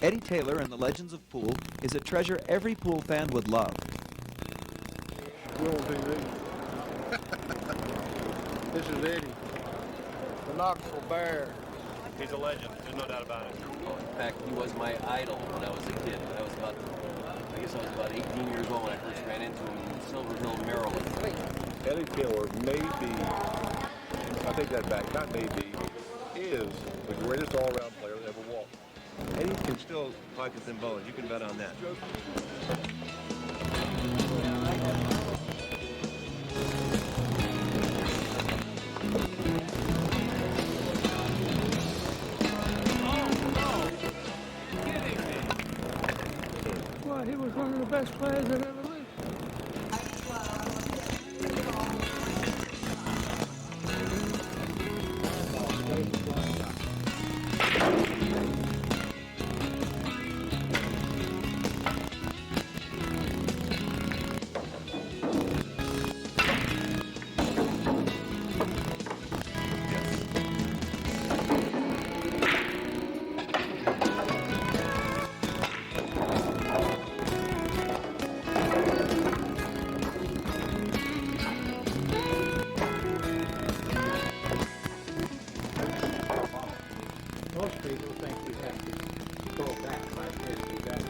Eddie Taylor and the Legends of Pool is a treasure every pool fan would love. This is Eddie, the Knoxville Bear. He's a legend, there's no doubt about it. Oh, in fact, he was my idol when I was a kid. I was about 18 years old when I first ran into him in Silver Hill, Maryland. Eddie Taylor may be, I take that back, not maybe, is the greatest all-around player that ever walked. Eddie can still fight with them bones. You can bet on that. Well, he was one of the best players that ever lived. Most people think you have to go back like this. You got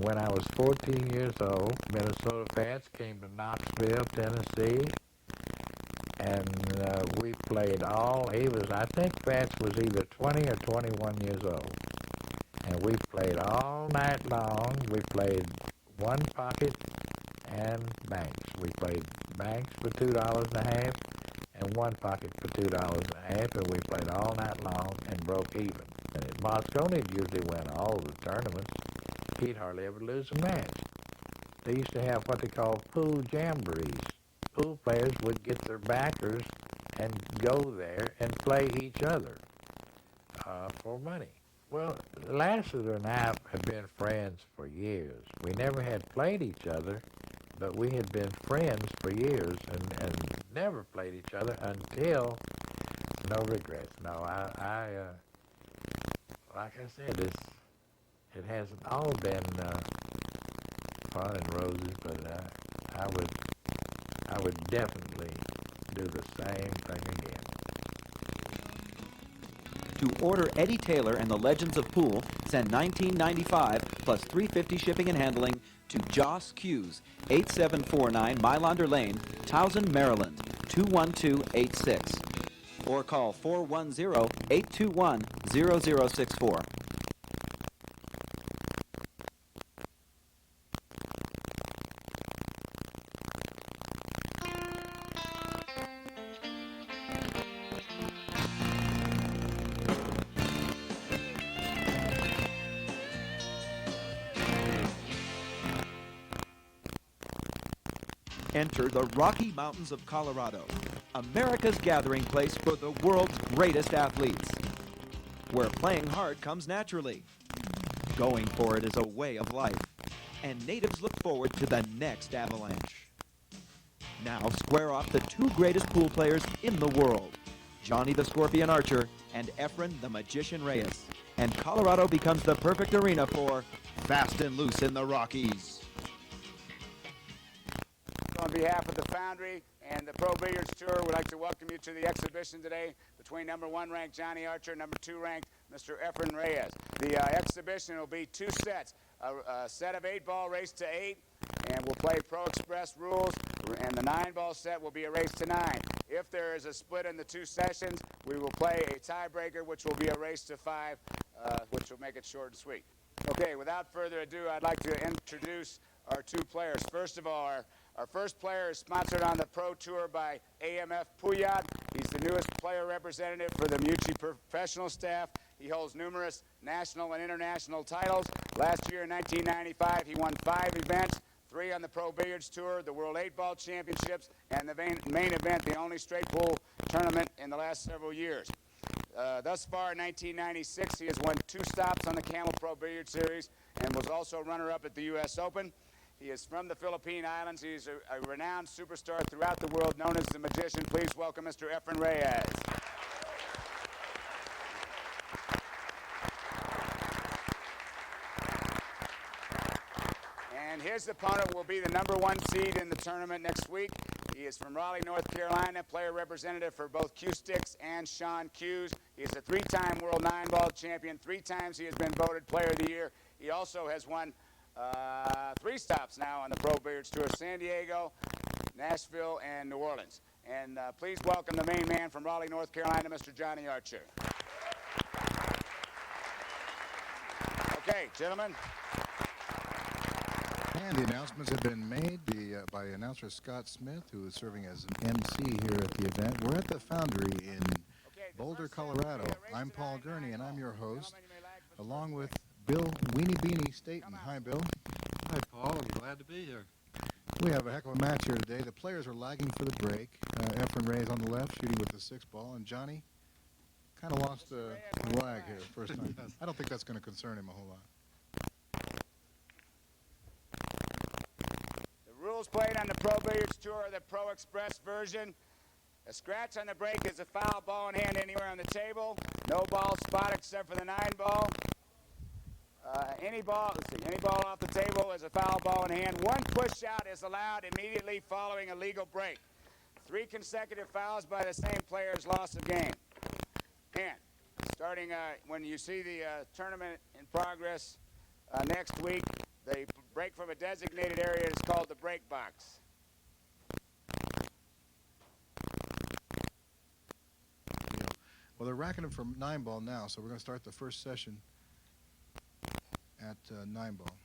When I was 14 years old, Minnesota fans came to Knoxville, Tennessee, and we played I think Vance was either 20 or 21 years old. And we played all night long. We played one pocket and banks. We played banks for $2.50 and one pocket for $2.50, and we played all night long and broke even. And Moscone usually win all the tournaments. He'd hardly ever lose a match. They used to have what they call pool jamborees. Pool players would get their backers and go there and play each other for money. Well, Lassiter and I have been friends for years. We never had played each other, but we had been friends for years and never played each other until no regrets. No, I like I said, it hasn't all been fun and roses, but I would definitely do the same thing again. To order Eddie Taylor and the Legends of Pool, send $19.95 plus $3.50 shipping and handling to Joss Hughes, 8749 Mylander Lane, Towson, Maryland, 21286. Or call 410-821-0064. Enter the Rocky Mountains of Colorado, America's gathering place for the world's greatest athletes, where playing hard comes naturally. Going for it is a way of life, and natives look forward to the next avalanche. Now square off the two greatest pool players in the world, Johnny the Scorpion Archer and Effren the Magician Reyes, and Colorado becomes the perfect arena for Fast and Loose in the Rockies. On behalf of the Foundry and the Pro Billiards Tour, we'd like to welcome you to the exhibition today between number 1 ranked Johnny Archer and number 2 ranked Mr. Effren Reyes. The exhibition will be 2 sets, a set of 8-ball race to 8, and we'll play Pro Express rules, and the 9-ball set will be a race to 9. If there is a split in the 2 sessions, we will play a tiebreaker, which will be a race to 5, which will make it short and sweet. Okay, without further ado, I'd like to introduce our 2 players. First of all, our first player is sponsored on the Pro Tour by AMF Puyat. He's the newest player representative for the Mucci professional staff. He holds numerous national and international titles. Last year in 1995, he won 5 events, 3 on the Pro Billiards Tour, the World 8-Ball Championships, and the main event, the only straight pool tournament in the last several years. Thus far in 1996, he has won 2 stops on the Camel Pro Billiard Series and was also runner-up at the U.S. Open. He is from the Philippine Islands. He's a renowned superstar throughout the world, known as the Magician. Please welcome Mr. Effren Reyes. And his opponent will be the #1 seed in the tournament next week. He is from Raleigh, North Carolina, player representative for both Q-Sticks and Sean Q's. He is a 3-time World 9-Ball champion. 3 times he has been voted Player of the Year. He also has won 3 stops now on the Pro Billiards Tour: San Diego, Nashville, and New Orleans. And please welcome the main man from Raleigh, North Carolina, Mr. Johnny Archer. Okay, gentlemen. And the announcements have been made by announcer Scott Smith, who is serving as an MC here at the event. We're at the Foundry in Boulder, Colorado. I'm Paul Gurney, and I'm your host, along with Bill Weenie Beanie Staton. Hi, Bill. Hi, Paul. I'm glad to be here. We have a heck of a match here today. The players are lagging for the break. Effren Reyes on the left, shooting with the 6-ball, and Johnny kind of lost the lag here first time. I don't think that's going to concern him a whole lot. Rules played on the Pro Billiards Tour are the Pro Express version. A scratch on the break is a foul, ball in hand anywhere on the table. No ball spot except for the 9-ball. Any ball off the table is a foul, ball in hand. 1 push out is allowed immediately following a legal break. 3 consecutive fouls by the same player is loss of game. And starting when you see the tournament in progress next week, the break from a designated area is called the break box. Well, they're racking him for 9-ball now, so we're going to start the first session at 9-ball.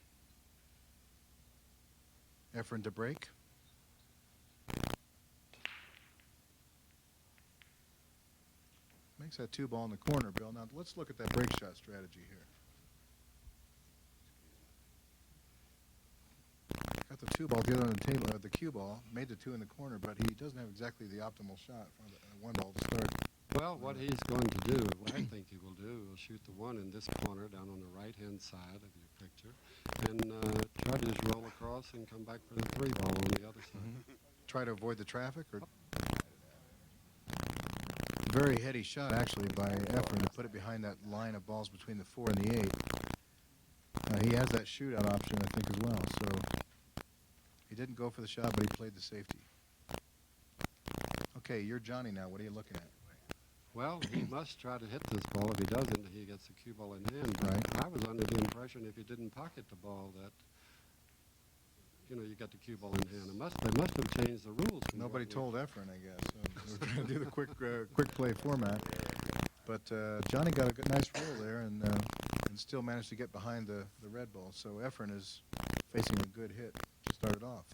Effren to break. Makes that 2-ball in the corner, Bill. Now let's look at that break shot strategy here. Got the 2-ball the other on the table, the cue ball, made the 2 in the corner, but he doesn't have exactly the optimal shot for the 1-ball to start. Well, what he's going to do, what I think he will do, will shoot the 1 in this corner down on the right-hand side of your picture, and try to just roll across and come back for the 3-ball on the other side. Try to avoid the traffic, or very heady shot actually by Effren to put it behind that line of balls between the 4 and the 8. He has that shootout option, I think, as well. So he didn't go for the shot, but he played the safety. Okay, you're Johnny now. What are you looking at? Well, he must try to hit this ball. If he doesn't, he gets the cue ball in hand. Right. I was under the impression if he didn't pocket the ball that, you know, you got the cue ball in hand. They must have changed the rules. Nobody told Effren, I guess. So we're trying to do the quick play format. But Johnny got a nice roll there and still managed to get behind the red ball. So Effren is facing a good hit to start it off.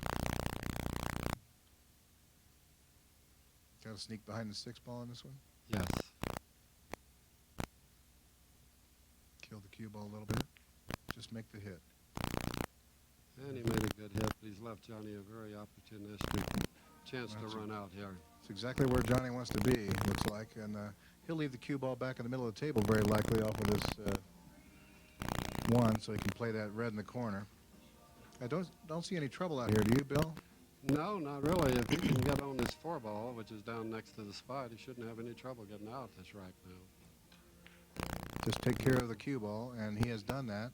Got to sneak behind the 6-ball on this one? Yes. Kill the cue ball a little bit. Just make the hit. And he made a good hit, but he's left Johnny a very opportunistic chance to run out here. It's exactly where Johnny wants to be, looks like. And he'll leave the cue ball back in the middle of the table, very likely, off of this 1, so he can play that red in the corner. I don't see any trouble out here, do you, Bill? No, not really. If he can get on this 4-ball, which is down next to the spot, he shouldn't have any trouble getting out this right now. Just take care of the cue ball, and he has done that.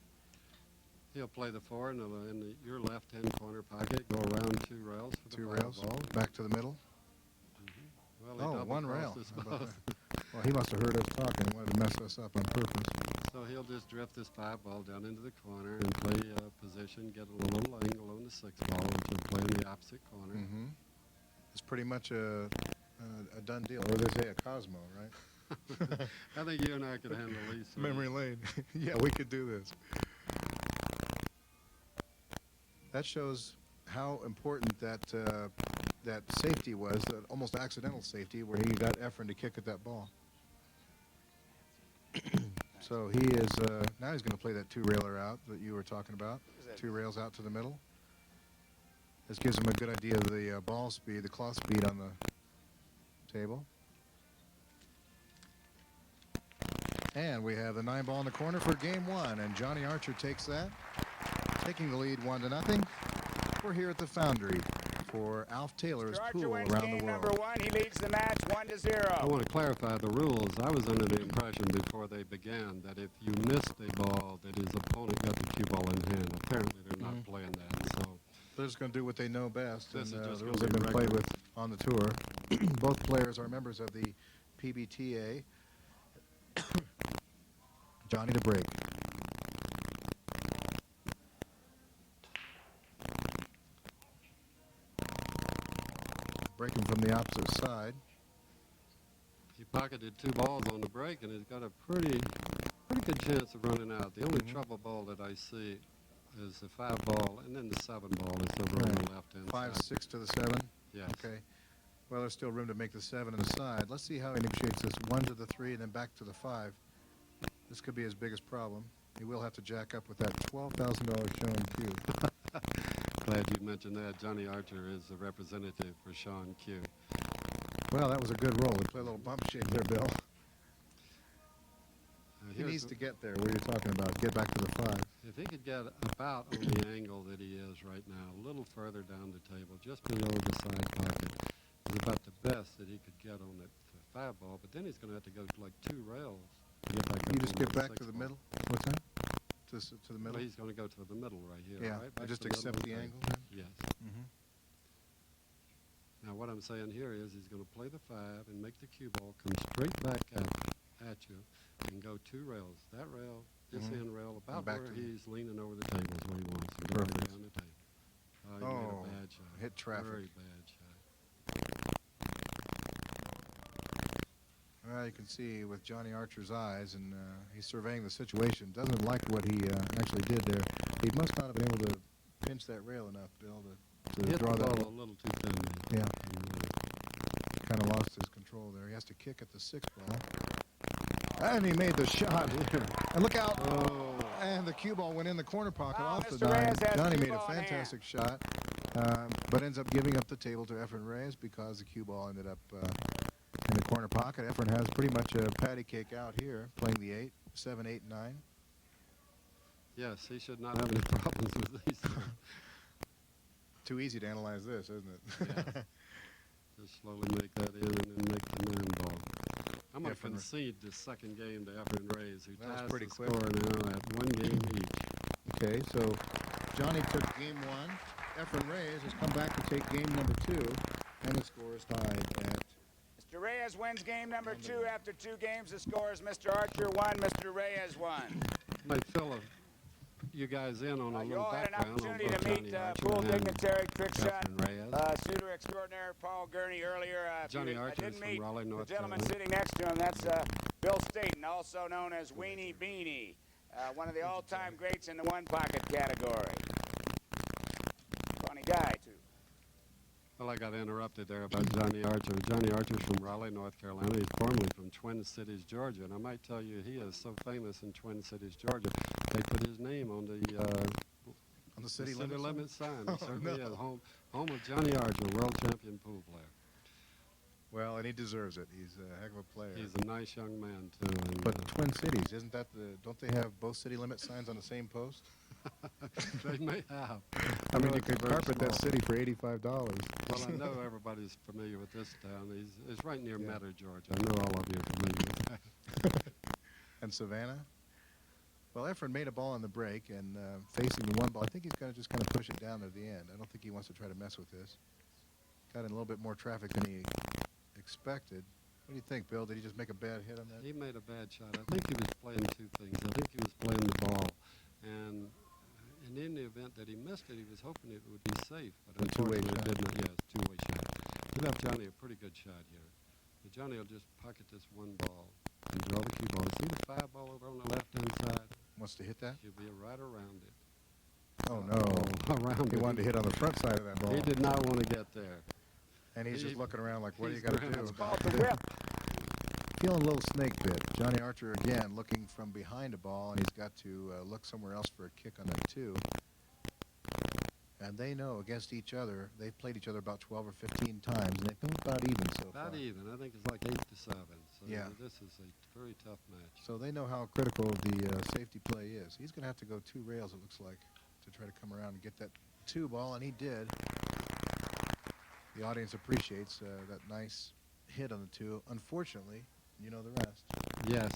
He'll play the 4 in your left-hand corner pocket, go around 2 rails for the 2 rails, ball. back to the middle. Well, Oh, 1 rail. us How about both. that? Well, he must have heard us talking and wanted to mess us up on purpose. So he'll just drift this 5-ball down into the corner and play position, get a little angle on the 6-ball, which will play in the opposite corner. It's pretty much a done deal. Or they say a Cosmo, right? I think you and I could handle these. Memory lane. Yeah, we could do this. That shows how important that safety was, that almost accidental safety, where he got Effren to kick at that ball. So he is, now he's going to play that 2-railer out that you were talking about. 2 rails out to the middle. This gives him a good idea of the ball speed, the cloth speed on the table. And we have the 9-ball in the corner for game 1, and Johnny Archer takes that, taking the lead 1-0. We're here at the Foundry for Alf Taylor's Archer pool wins around game the world. number 1. He leads the match 1-0. I want to clarify the rules. I was under the impression before they began that if you missed a ball, that his opponent got the cue ball in hand. Apparently, they're not playing that. So They're just going to do what they know best. This and, is just the gonna rules be have been played regular. with on the tour. Both players are members of the PBTA. Johnny to break. Breaking from the opposite side. he pocketed 2 balls on the break, and he's got a pretty good chance of running out. The only trouble ball that I see is the 5 ball, and then the 7 ball is over on the left-hand 5, side. 6 to the 7. Yes. Okay. Well, there's still room to make the 7 in the side. Let's see how he negotiates this. 1 to the 3 and then back to the 5. This could be his biggest problem. He will have to jack up with that $12,000 Sean Q. Glad you mentioned that. Johnny Archer is the representative for Sean Q. Well, that was a good roll. We play a little bump shake there, Bill. He Here's needs the- to get there where you're talking about. Get back to the 5. If he could get about on the angle that he is right now, a little further down the table, just below the side pocket, is about the best that he could get on that 5 ball. But then he's going to have to go to like 2 rails to get back You up just on get that back 6 to the ball. middle. What's that? To the Well, middle? he's going to go to the middle right here. Yeah, right? I Back just to the accept middle the of angle. Yes. Mm-hmm. Now what I'm saying here is he's going to play the 5 and make the cue ball come straight back at you and go 2 rails. That rail, this end rail, about back where to the- he's leaning over the table is what he wants. To go Perfect. right down the table. Oh, he made a bad shot. hit traffic. Very bad shot. Well, you can see with Johnny Archer's eyes, and he's surveying the situation. Doesn't like what he actually did there. He must not have been able to pinch that rail enough, Bill, to Hit draw the that. ball a little too thin. Yeah, kind of lost his control there. He has to kick at the 6 ball. And he made the shot. And look out. Oh. And the cue ball went in the corner pocket Well, off the Mr. 9. Reyes has Johnny cue made a ball in hand. fantastic shot, but ends up giving up the table to Effren Reyes because the cue ball ended up in the corner pocket. Effren has pretty much a patty cake out here, playing the 8, 7, 8, 9. Yes, he should not have any problems with these. Too easy to analyze this, isn't it? Yeah. Just slowly make that in and then make the 9 ball. I'm going to Effren- concede the second game to Effren Reyes, who That was ties pretty the quick. score now at 1 game each. Okay, so Johnny took game 1. Effren Reyes has come back to take game number 2, and the score is tied at. Mr. Reyes wins game number 2 after 2 games. The score is Mr. Archer 1, Mr. Reyes 1. Might fill you guys in on a You little all had an background on opportunity both to meet Johnny Archer pool and dignitary, trick shot, Effren Reyes. shooter extraordinaire Paul Gurney earlier. Johnny I Archer is didn't from meet Raleigh, the North gentleman Carolina. sitting next to him. That's Bill Staton, also known as Weenie Beanie, one of the all-time greats in the one-pocket category. Funny guy, too. Well, I got interrupted there about Johnny Archer. Johnny Archer's from Raleigh, North Carolina. He's formerly from Twin Cities, Georgia. And I might tell you, he is so famous in Twin Cities, Georgia, they put his name on the City limit limit sign. Oh, It certainly no. is. Home of Johnny Archer, world champion pool player. Well, and he deserves it. He's a heck of a player. He's a nice young man, too. And, But Twin Cities, isn't that don't they have both city limit signs on the same post? they may have. I mean, know you it's could very carpet that small. city for $85. Well, I know everybody's familiar with this town. It's right near Metter, Georgia. I know all of you are familiar with that. And Savannah? Well, Effren made a ball on the break, and facing the 1 ball, I think he's going to just kind of push it down to the end. I don't think he wants to try to mess with this. Got in a little bit more traffic than he expected. What do you think, Bill? Did he just make a bad hit on that? He made a bad shot. I think he was playing 2 things. I think he was playing the ball, and in the event that he missed it, he was hoping it would be safe. But A two-way unfortunately, it shot. did not. Yes, 2-way shot. He left Johnny a pretty good shot here. But Johnny will just pocket this 1 ball and draw the cue ball. See the 5 ball over on the left-hand side? Wants to hit that? He'll be right around it. Oh, no. Around He it. wanted to hit on the front side of that ball. He did not want to get there. And he's just he- looking around like, what do you he's got to around. do? Called the whip. Feeling a little snake bit. Johnny Archer again looking from behind a ball, and he's got to look somewhere else for a kick on that 2. And they know against each other, they've played each other about 12 or 15 times, and they've been about even so far. About even. I think it's like 8 to 7. So Yeah. this is a very tough match. So they know how critical the safety play is. He's going to have to go 2 rails, it looks like, to try to come around and get that 2 ball, and he did. The audience appreciates that nice hit on the 2. Unfortunately, you know the rest. Yes,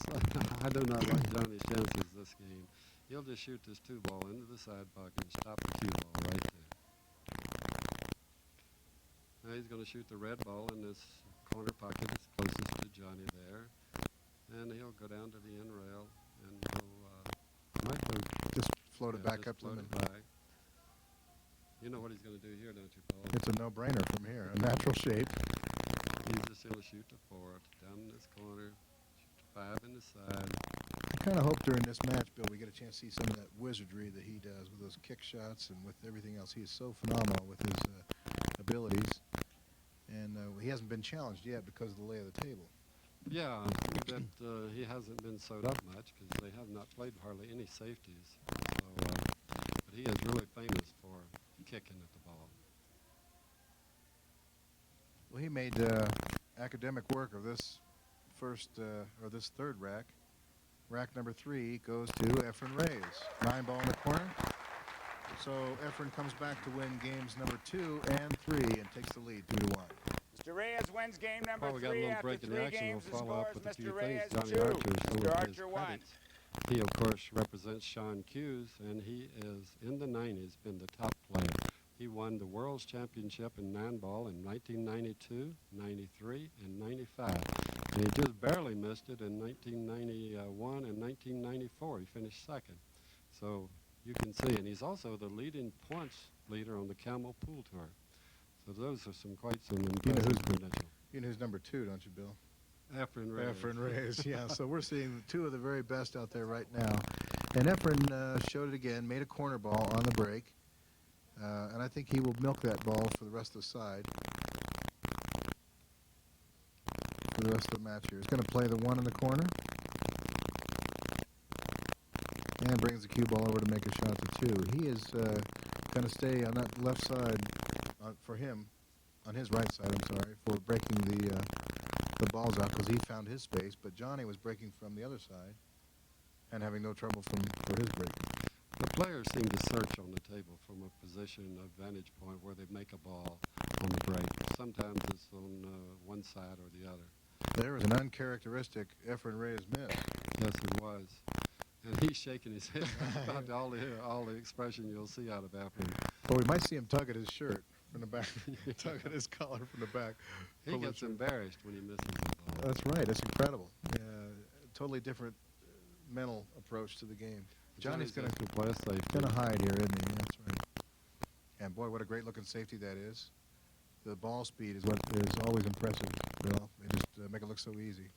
I do not like Johnny's chances this game. He'll just shoot this 2 ball into the side pocket and stop the cue ball right there. Now he's going to shoot the red ball in this corner pocket that's closest to Johnny there. And he'll go down to the end rail and go, might go, Just float it back just up to float him. it back. You know what he's going to do here, don't you, Paul? It's a no-brainer from here. A natural shape. He's just going to shoot the 4 down in this corner, shoot the 5 in the side. I kind of hope during this match, Bill, we get a chance to see some of that wizardry that he does with those kick shots and with everything else. He is so phenomenal with his abilities. And he hasn't been challenged yet because of the lay of the table. Yeah, that he hasn't been sewed up much because they have not played hardly any safeties. So, but he is really famous for kicking at the ball. Well, he made academic work of this this 3rd rack. Rack number 3 goes to Effren Reyes. 9 ball in the corner. So Effren comes back to win games number 2 and 3 and takes the lead 2-1. Mr. Reyes wins game number Well, we got a 3 little after break in 3 the action. games. We'll The follow up score with a is few Mr. things. Reyes Johnny 2, Archer is full Mr. of his Archer 1. credits. He, of course, represents Sean Hughes, and he is, in the 90s, been the top player. He won the World's Championship in 9-ball in 1992, 93, and 95. And he just barely missed it in 1991 and 1994. He finished 2nd. So you can see, and he's also the leading points leader on the Camel Pool Tour. So those are some impressive credentials. You know who's number 2, don't you, Bill? Effren Reyes. Effren Reyes, yeah. So we're seeing 2 of the very best out there right now. And Effren showed it again, made a corner ball on the break. And I think he will milk that ball for the rest of the side. For the rest of the match here. He's going to play the 1 in the corner. And brings the cue ball over to make a shot to 2. He is going to stay on that left side for him, on his right side, I'm sorry, for breaking the balls out because he found his space. But Johnny was breaking from the other side and having no trouble for his break. The players seem to search on the table from a position of vantage point where they make a ball on the break. Sometimes it's on one side or the other. There was an uncharacteristic Effren Reyes miss. Yes, it was. And he's shaking his head about all the expression you'll see out of Effren. Well, we might see him tug at his shirt from the back, tug at his collar from the back. He gets embarrassed when he misses the ball. That's right. That's incredible. Totally different mental approach to the game. Johnny's going to play a safety. Gonna hide here, isn't he? That's right. And boy, what a great looking safety that is. The ball speed is what is always impressive, Bill. They just make it look so easy.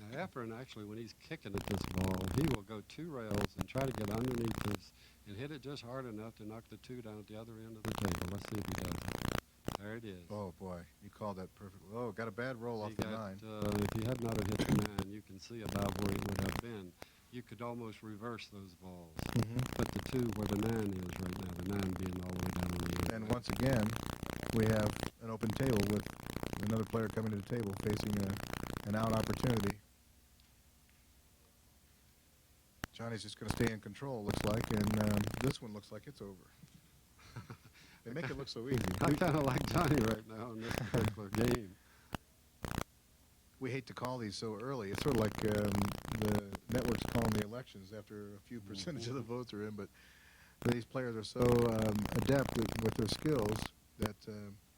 Now, Effren, actually, when he's kicking at this ball, he will go 2 rails and try to get underneath this and hit it just hard enough to knock the 2 down at the other end of the table. Let's see if he does it. There it is. Oh, boy. You called that perfect. Oh, got a bad roll off the 9. If he had not have hit the 9, you can see about where it would have been. You could almost reverse those balls. Put the 2 where the 9 is right now, the 9 being all the way down on the end. And once again, we have an open table with another player coming to the table facing an out opportunity. Johnny's just going to stay in control, looks like, and this one looks like it's over. They make it look so easy. I kind of like Johnny right now in this particular game. We hate to call these so early. It's sort of like the networks calling the elections after a few percentage of the votes are in, but these players are so adept with their skills that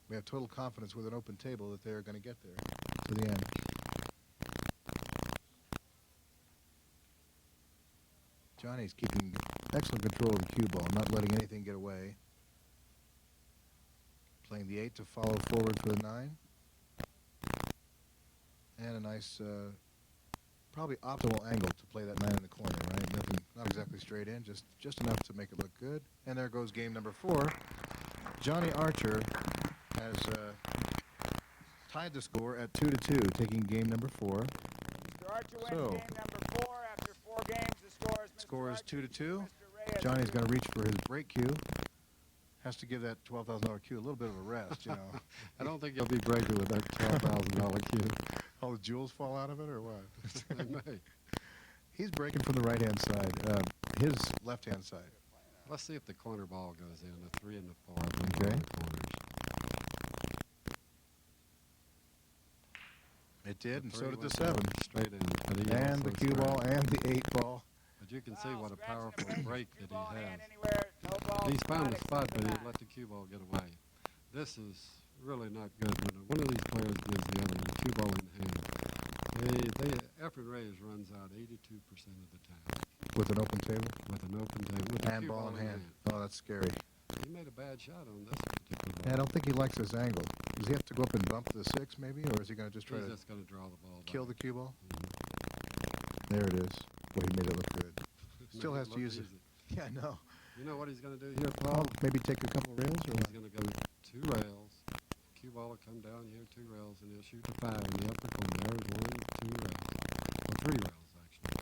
we have total confidence with an open table that they're going to get there to the end. Johnny's keeping excellent control of the cue ball, not letting anything get away. Playing the 8 to follow forward for the 9. And a nice, probably optimal angle to play that 9 in the corner, right? Nothing, not exactly straight in, just enough to make it look good. And there goes game number 4. Johnny Archer has tied the score at 2-2, taking game number 4. Mr. Archer wins game number 4 after 4 games. The score is 2-2. Johnny's going to reach for his break cue. Has to give that $12,000 cue a little bit of a rest, you know. I don't think you'll be breaking with that $12,000 cue. All the jewels fall out of it, or what? They may. He's breaking from the right-hand side, his left-hand side. Let's see if the corner ball goes in, the 3 and the 4. Okay. The corners. It did, and The so 3 did the went 7. Straight in. But he And also the cue straight. ball and the 8 ball. But you can see Foul, what a scratching powerful the break cue that ball he in has. hand anywhere, no ball, He's found a spot, spot, but he except let the cue ball get away. This is really not good when one of these players gives the other the cue ball in hand. Effren Reyes runs out 82% of the time With an open table? with an open table. With the And cue ball in hand. Oh, that's scary. He made a bad shot on this particular ball. Yeah, I don't think he likes this angle. Does he have to go up and bump the 6, maybe? Or is he going to just try He's to just going to draw the ball kill back. the cue ball? There it is. Boy, he made it look good. Still Made has it to look use it. easy. Yeah, I know. You know what he's going to do here, Oh, Paul? maybe take a couple rails or He's what? going to go 2 rails. Cue ball will come down here, 2 rails, and he'll shoot the 5 in the upper corner. There's 1, 2 rails. Well, 3 rails, actually.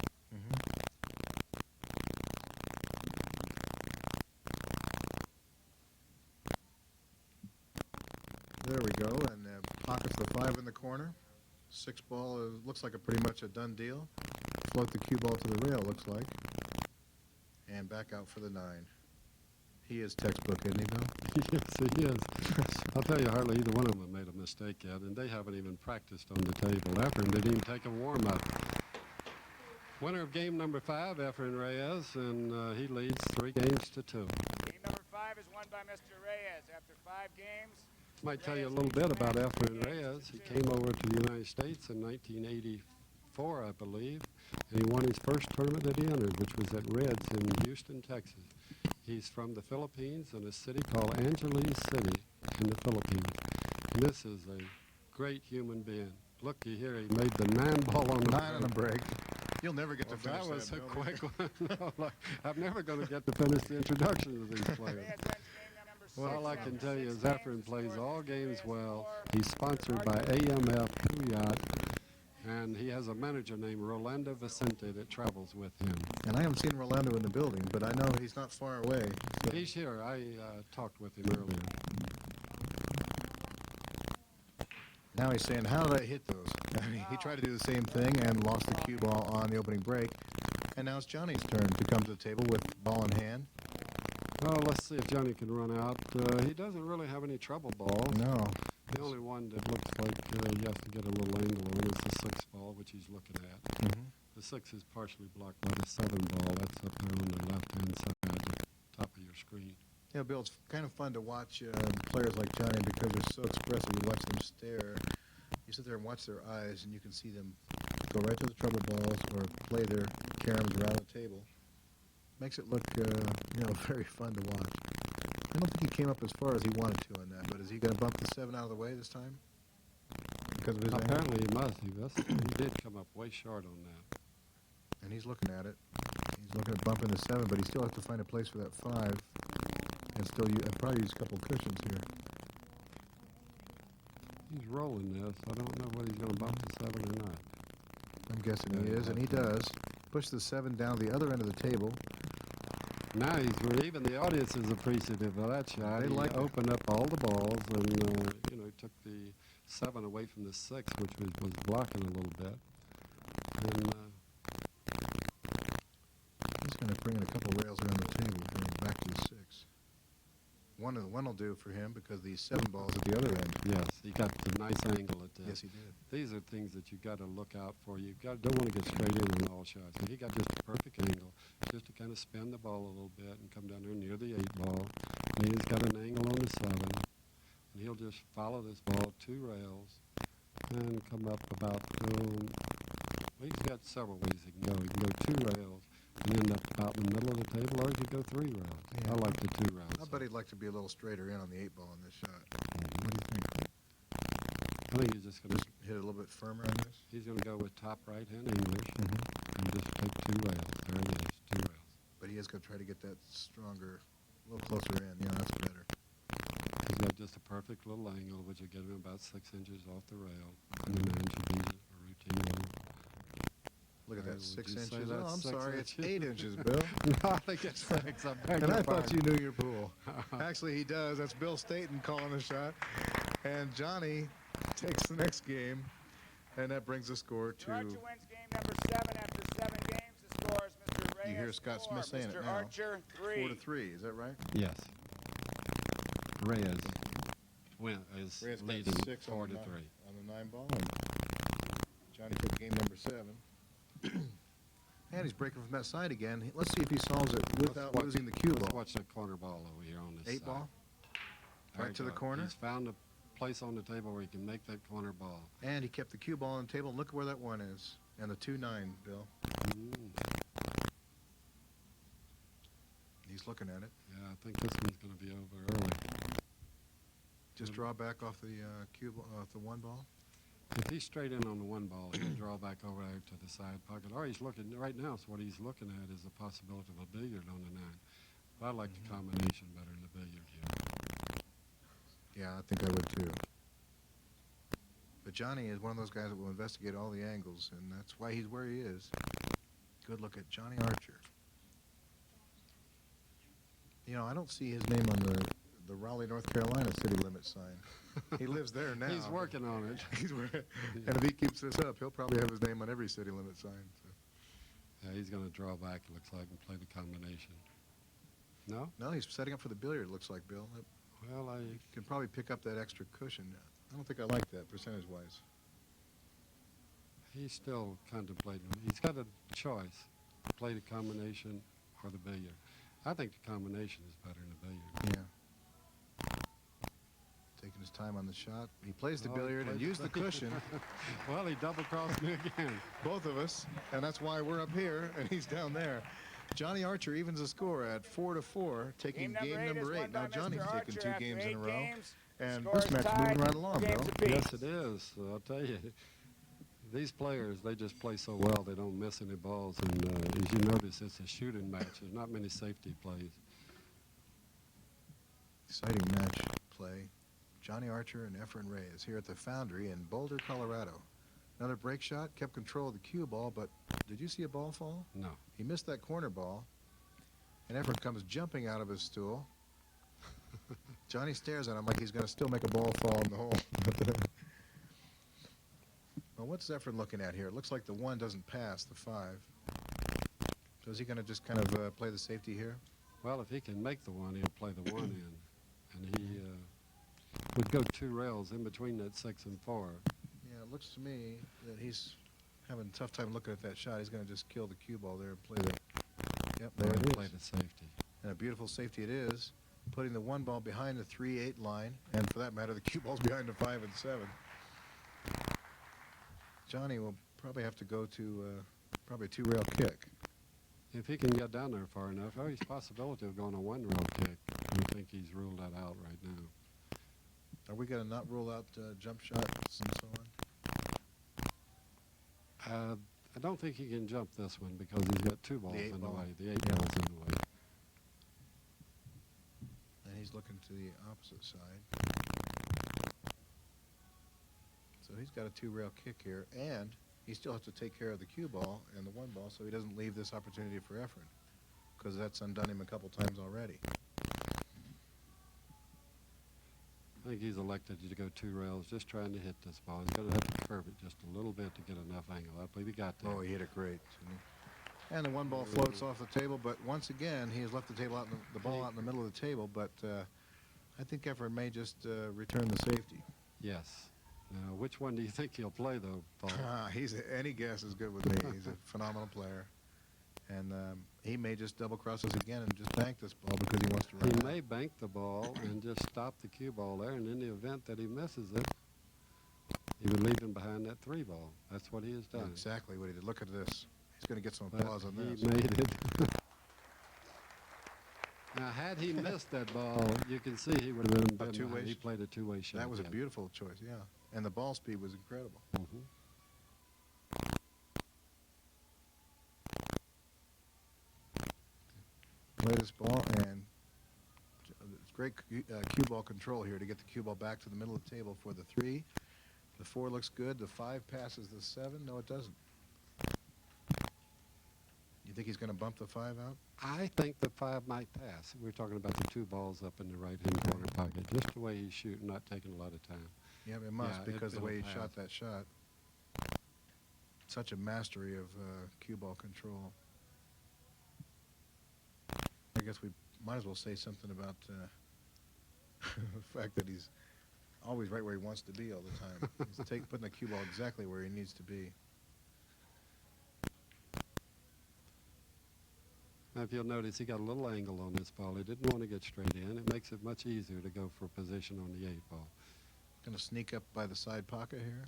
There we go, and pockets the 5 in the corner. 6 ball looks like pretty much a done deal. Float the cue ball to the rail, looks like. And back out for the 9. He is textbook, isn't he, Bill? Yes, he is. I'll tell you, hardly either one of them have made a mistake yet, and they haven't even practiced on the table. Effren didn't even take a warm-up. Winner of game number 5, Effren Reyes, and he leads 3 games to 2. Game number 5 is won by Mr. Reyes after 5 games. Might tell you a little bit about Effren Reyes. He came over to the United States in 1984, I believe, and he won his first tournament that he entered, which was at Reds in Houston, Texas. He's from the Philippines in a city called Angeles City in the Philippines. And this is a great human being. Looky here, he made the 9 ball on the 9 on the break. You'll never get to Well, finish that was a Bill. quick one. No, like, I'm never going to get to finish the introduction of these players. Reyes wins game number 6. Well, all I can After tell you 6 is games, Effren the plays score all is games Reyes well. 4, He's sponsored by AMF Yacht, and he has a manager named Rolando Vicente that travels with him. And I haven't seen Rolando in the building, but I know he's not far away. So He's here. I talked with him earlier. now he's saying, how did I hit those? I mean, he tried to do the same thing and lost the cue ball on the opening break. And now it's Johnny's turn to come to the table with ball in hand. Well, let's see if Johnny can run out. He doesn't really have any trouble balls. No. The only one that looks like he has to get a little angle on is the 6 ball, which he's looking at. Mm-hmm. The 6 is partially blocked by the 7 ball. That's up there on the left-hand side, the top of your screen. Yeah, Bill, it's kind of fun to watch players like Johnny because they're so expressive. You watch them stare. You sit there and watch their eyes, and you can see them go right to the trouble balls or play their caroms around the table. Makes it look, very fun to watch. I don't think he came up as far as he wanted to on that, but is he going to bump the 7 out of the way this time? Because of his angle? Apparently he must. He did come up way short on that. And he's looking at it. He's looking at bumping the 7, but he still has to find a place for that 5. And still, probably use a couple cushions here. He's rolling this. I don't know whether he's going to bump the 7 or not. I'm guessing he is, and he does. Push the 7 down the other end of the table. Now even the audience is appreciative of that shot. They He like it. opened up all the balls and he took the 7 away from the 6, which was blocking a little bit. And He's going to bring in a couple rails around the table, going back to the 6. One will do for him because the 7 ball's at the other end. yes, he got the nice angle at that. Yes, he did. These are things that you got to look out for. You don't want to get straight in on all shots. And he got just a perfect angle, just to kind of spin the ball a little bit and come down there near the 8 ball. And he's got an angle on the 7, and he'll just follow this ball 2 rails and come up about. Well, he's got several ways he can go. He can go 2 rails and end up about in the middle of the table, or he could go 3 rails. Yeah. I like the 2 rails. I bet he'd like to be a little straighter in on the 8 ball in this shot. What do you think? I think he's just going to. Just hit it a little bit firmer on this? He's going to go with top right-hand English Mm-hmm. and just take 2 rails. There it is, 2 rails. But he is going to try to get that stronger, a little closer in. Yeah, that's better. He's got just a perfect little angle, which will get him about 6 inches off the rail. And then 1 inch of easy, a routine one. Look at that, Would 6 you say inches. that's Oh, I'm 6 sorry, it's inches? 8 inches, Bill. No, I think it's 6. And I thought you knew your pool. Actually, he does. That's Bill Staton calling the shot. And Johnny takes the next game, and that brings the score Mr. Archer to... wins game number 7 after 7 games. The score is Mr. Reyes You hear Scott 4, Smith saying Mr. it now. Archer 3. 4-3, is that right? Yes. Reyes is Reyes got leading 6 4 on to the 3. on the 9 ball. And Johnny took game number 7. And he's breaking from that side again. Let's see if he solves it without losing the cue Let's ball. watch the corner ball over here on this 8 side. ball? There Right you to the go. corner. He's found a place on the table where he can make that corner ball. And he kept the cue ball on the table. Look at where that one is. And the 2-9, Bill. He's looking at it. Yeah, I think this one's going to be over early. Just draw back off the off the 1 ball. If he's straight in on the 1 ball, he'll draw back over there to the side pocket. Or he's looking, right now, so what he's looking at is the possibility of a billiard on the 9. But I like the combination better than the billiard here. Yeah, I think I would too. But Johnny is one of those guys that will investigate all the angles, and that's why he's where he is. Good look at Johnny Archer. You know, I don't see his name on the Raleigh, North Carolina city limit sign. He lives there now. He's working on it. And if he keeps this up, he'll probably have his name on every city limit sign. So. Yeah, he's going to draw back, it looks like, and play the combination. No? No, he's setting up for the billiard, it looks like, Bill. Well, I You can probably pick up that extra cushion. I don't think I like that, percentage-wise. he's still contemplating. He's got a choice, play the combination or the billiard. I think the combination is better than the billiard. Yeah. Taking his time on the shot. He plays the Oh, billiard and used the cushion. Well, he double-crossed me again. Both of us, and that's why we're up here and he's down there. Johnny Archer evens the score at 4-4, taking game number 8. Now Johnny's taken 2 games in a row, and this match is moving right along, Bill. Yes, it is. I'll tell you, these players, they just play so well, they don't miss any balls. And as you notice, it's a shooting match. There's not many safety plays. Exciting match play. Johnny Archer and Effren Reyes here at the Foundry in Boulder, Colorado. Another break shot, kept control of the cue ball, but did you see a ball fall? No. He missed that corner ball, and Effren comes jumping out of his stool. Johnny stares at him like he's going to still make a ball fall in the hole. Well, what's Effren looking at here? It looks like the 1 doesn't pass, the 5. So is he going to just kind of play the safety here? Well, if he can make the 1, he'll play the 1 in. And he would go 2 rails in between that 6 and 4. Yeah, it looks to me that he's having a tough time looking at that shot. He's going to just kill the cue ball there and play the... Yep, there it is. Play the safety. And a beautiful safety it is, putting the 1 ball behind the 3-8 line, and for that matter, the cue ball's behind the 5 and 7. Johnny will probably have to go to probably a 2-rail kick. If he can get down there far enough, there's a possibility of going a 1-rail kick. I think he's ruled that out right now. Are we going to not rule out jump shots and so on? I don't think he can jump this one because he's got 2 balls in the way. The 8 balls in the way. And he's looking to the opposite side. So he's got a 2-rail kick here, and he still has to take care of the cue ball and the 1 ball so he doesn't leave this opportunity for Effren, because that's undone him a couple times already. I think he's elected to go 2 rails, just trying to hit this ball. He's going to have to curve it just a little bit to get enough angle. I believe he got there. Oh, he hit it great, didn't he? And the 1 ball floats off the table, but once again, he has left the table out, the ball out in the middle of the table, but I think Effren may just return the safety. Yes. Now, which one do you think he'll play, though, Paul? Any guess is good with me. He's a phenomenal player. And he may just double cross us again and just bank this ball because he wants to run He out. may bank the ball and just stop the cue ball there, and in the event that he misses it, he would leave him behind that 3 ball. That's what he has done. Exactly what he did. Look at this. He's going to get some But applause on this. he made it. Now, had he missed that ball, you can see he would have been A two-way behind. He played a 2-way shot. That was a yeah. beautiful choice, yeah. And the ball speed was incredible. Mhm. Play this ball, and it's great cue ball control here to get the cue ball back to the middle of the table for the 3. The 4 looks good. The 5 passes the 7. No, it doesn't. You think he's going to bump the 5 out? I think the 5 might pass. We're talking about the 2 balls up in the right-hand corner pocket. Just the way he's shooting, not taking a lot of time. Yeah, it must, Yeah, because the it'll way he pass. shot that shot. Such a mastery of cue ball control. I guess we might as well say something about the fact that he's always right where he wants to be all the time. He's putting the cue ball exactly where he needs to be. Now, if you'll notice, he got a little angle on this ball. He didn't want to get straight in. It makes it much easier to go for position on the 8 ball. Going to sneak up by the side pocket here.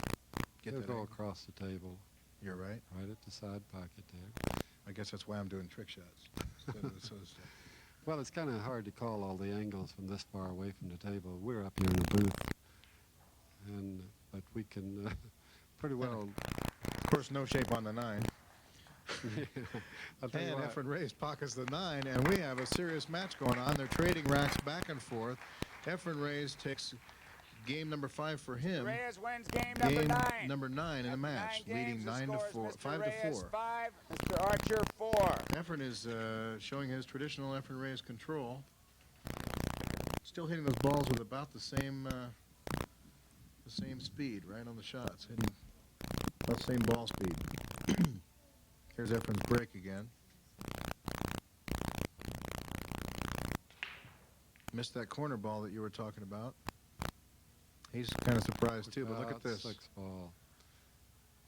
Get He'll that go angle. across the table, You're right. right at the side pocket there. I guess that's why I'm doing trick shots. instead of so stuff. Well, it's kind of hard to call all the angles from this far away from the table. We're up here in the booth, but we can pretty well. Of course, no shape on the 9. I'll tell you And what, Effren Reyes pockets the 9, and we have a serious match going on. They're trading racks back and forth. Effren Reyes takes game number 5 for him. Reyes wins game number Game 9. number 9 in the match, leading 9 to 4, 5 to 4. 5, Mr. Archer 4. Effren is showing his traditional Effren Reyes control. Still hitting those balls with about the same speed, right on the shots. Hitting about the same ball speed. Here's Effren's break again. Missed that corner ball that you were talking about. He's kind of surprised too, but look at about this. 6 ball.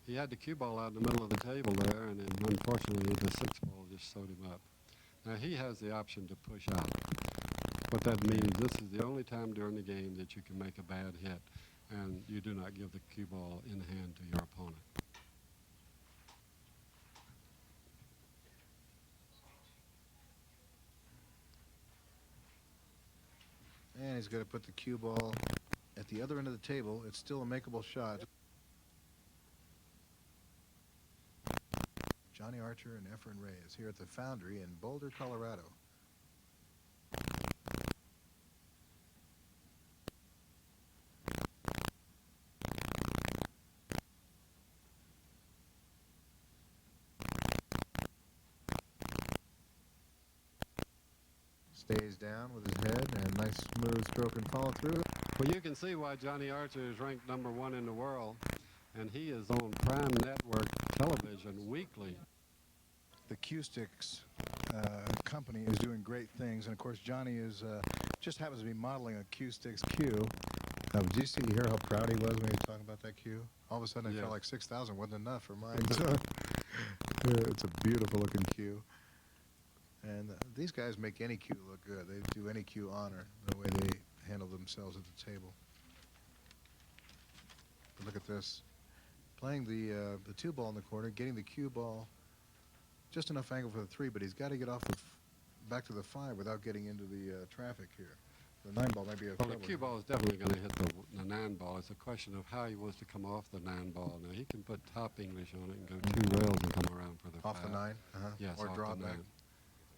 He had the cue ball out in the middle of the table there, and then unfortunately the 6 ball just sewed him up. Now he has the option to push out. What that means, this is the only time during the game that you can make a bad hit, and you do not give the cue ball in hand to your opponent. And he's got to put the cue ball at the other end of the table. It's still a makeable shot. Johnny Archer and Effren Reyes here at the Foundry in Boulder, Colorado. Stays down with his head, and nice smooth stroke and follow through. Well, you can see why Johnny Archer is ranked #1 in the world, and he is on Prime Network television weekly. The Cue Sticks company is doing great things, and of course Johnny is just happens to be modeling a Cue Sticks cue. Did you hear how proud he was when he was talking about that cue? All of a sudden I felt like 6,000 wasn't enough for mine. It's a beautiful looking cue. And these guys make any cue look good. They do any cue honor, the way they handle themselves at the table. But look at this. Playing the 2 ball in the corner, getting the cue ball just enough angle for the 3, but he's got to get off back to the 5 without getting into the traffic here. The 9 ball might be a Well, the cue ball is definitely going to hit the 9 ball. It's a question of how he wants to come off the 9 ball. Now, he can put top English on it and go 2 rails and come around for the 5. Off the 9? Yes, or off draw the it back? 9.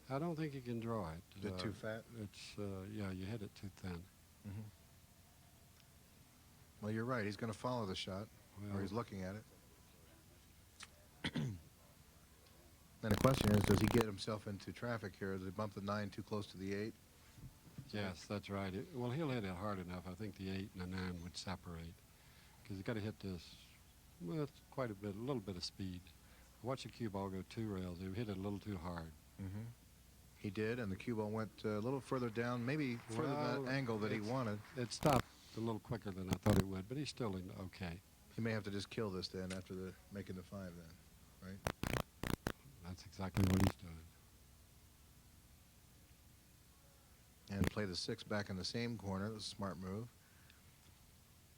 I don't think you can draw it. Is it too fat? It's, yeah, you hit it too thin. Well, you're right. He's going to follow the shot, or he's looking at it. Then the question is, does he get himself into traffic here? Does he bump the 9 too close to the 8? Yes, that's right. Well, he'll hit it hard enough. I think the 8 and the 9 would separate, because he's got to hit this. Well, it's quite a little bit of speed. Watch the cue ball go 2 rails. He hit it a little too hard. He did, and the cue ball went a little further down, maybe further than that angle that he wanted. It stopped a little quicker than I thought it would, but he's still in okay. He may have to just kill this then after making the 5 then, right? That's exactly what he's doing. And play the 6 back in the same corner. That was a smart move.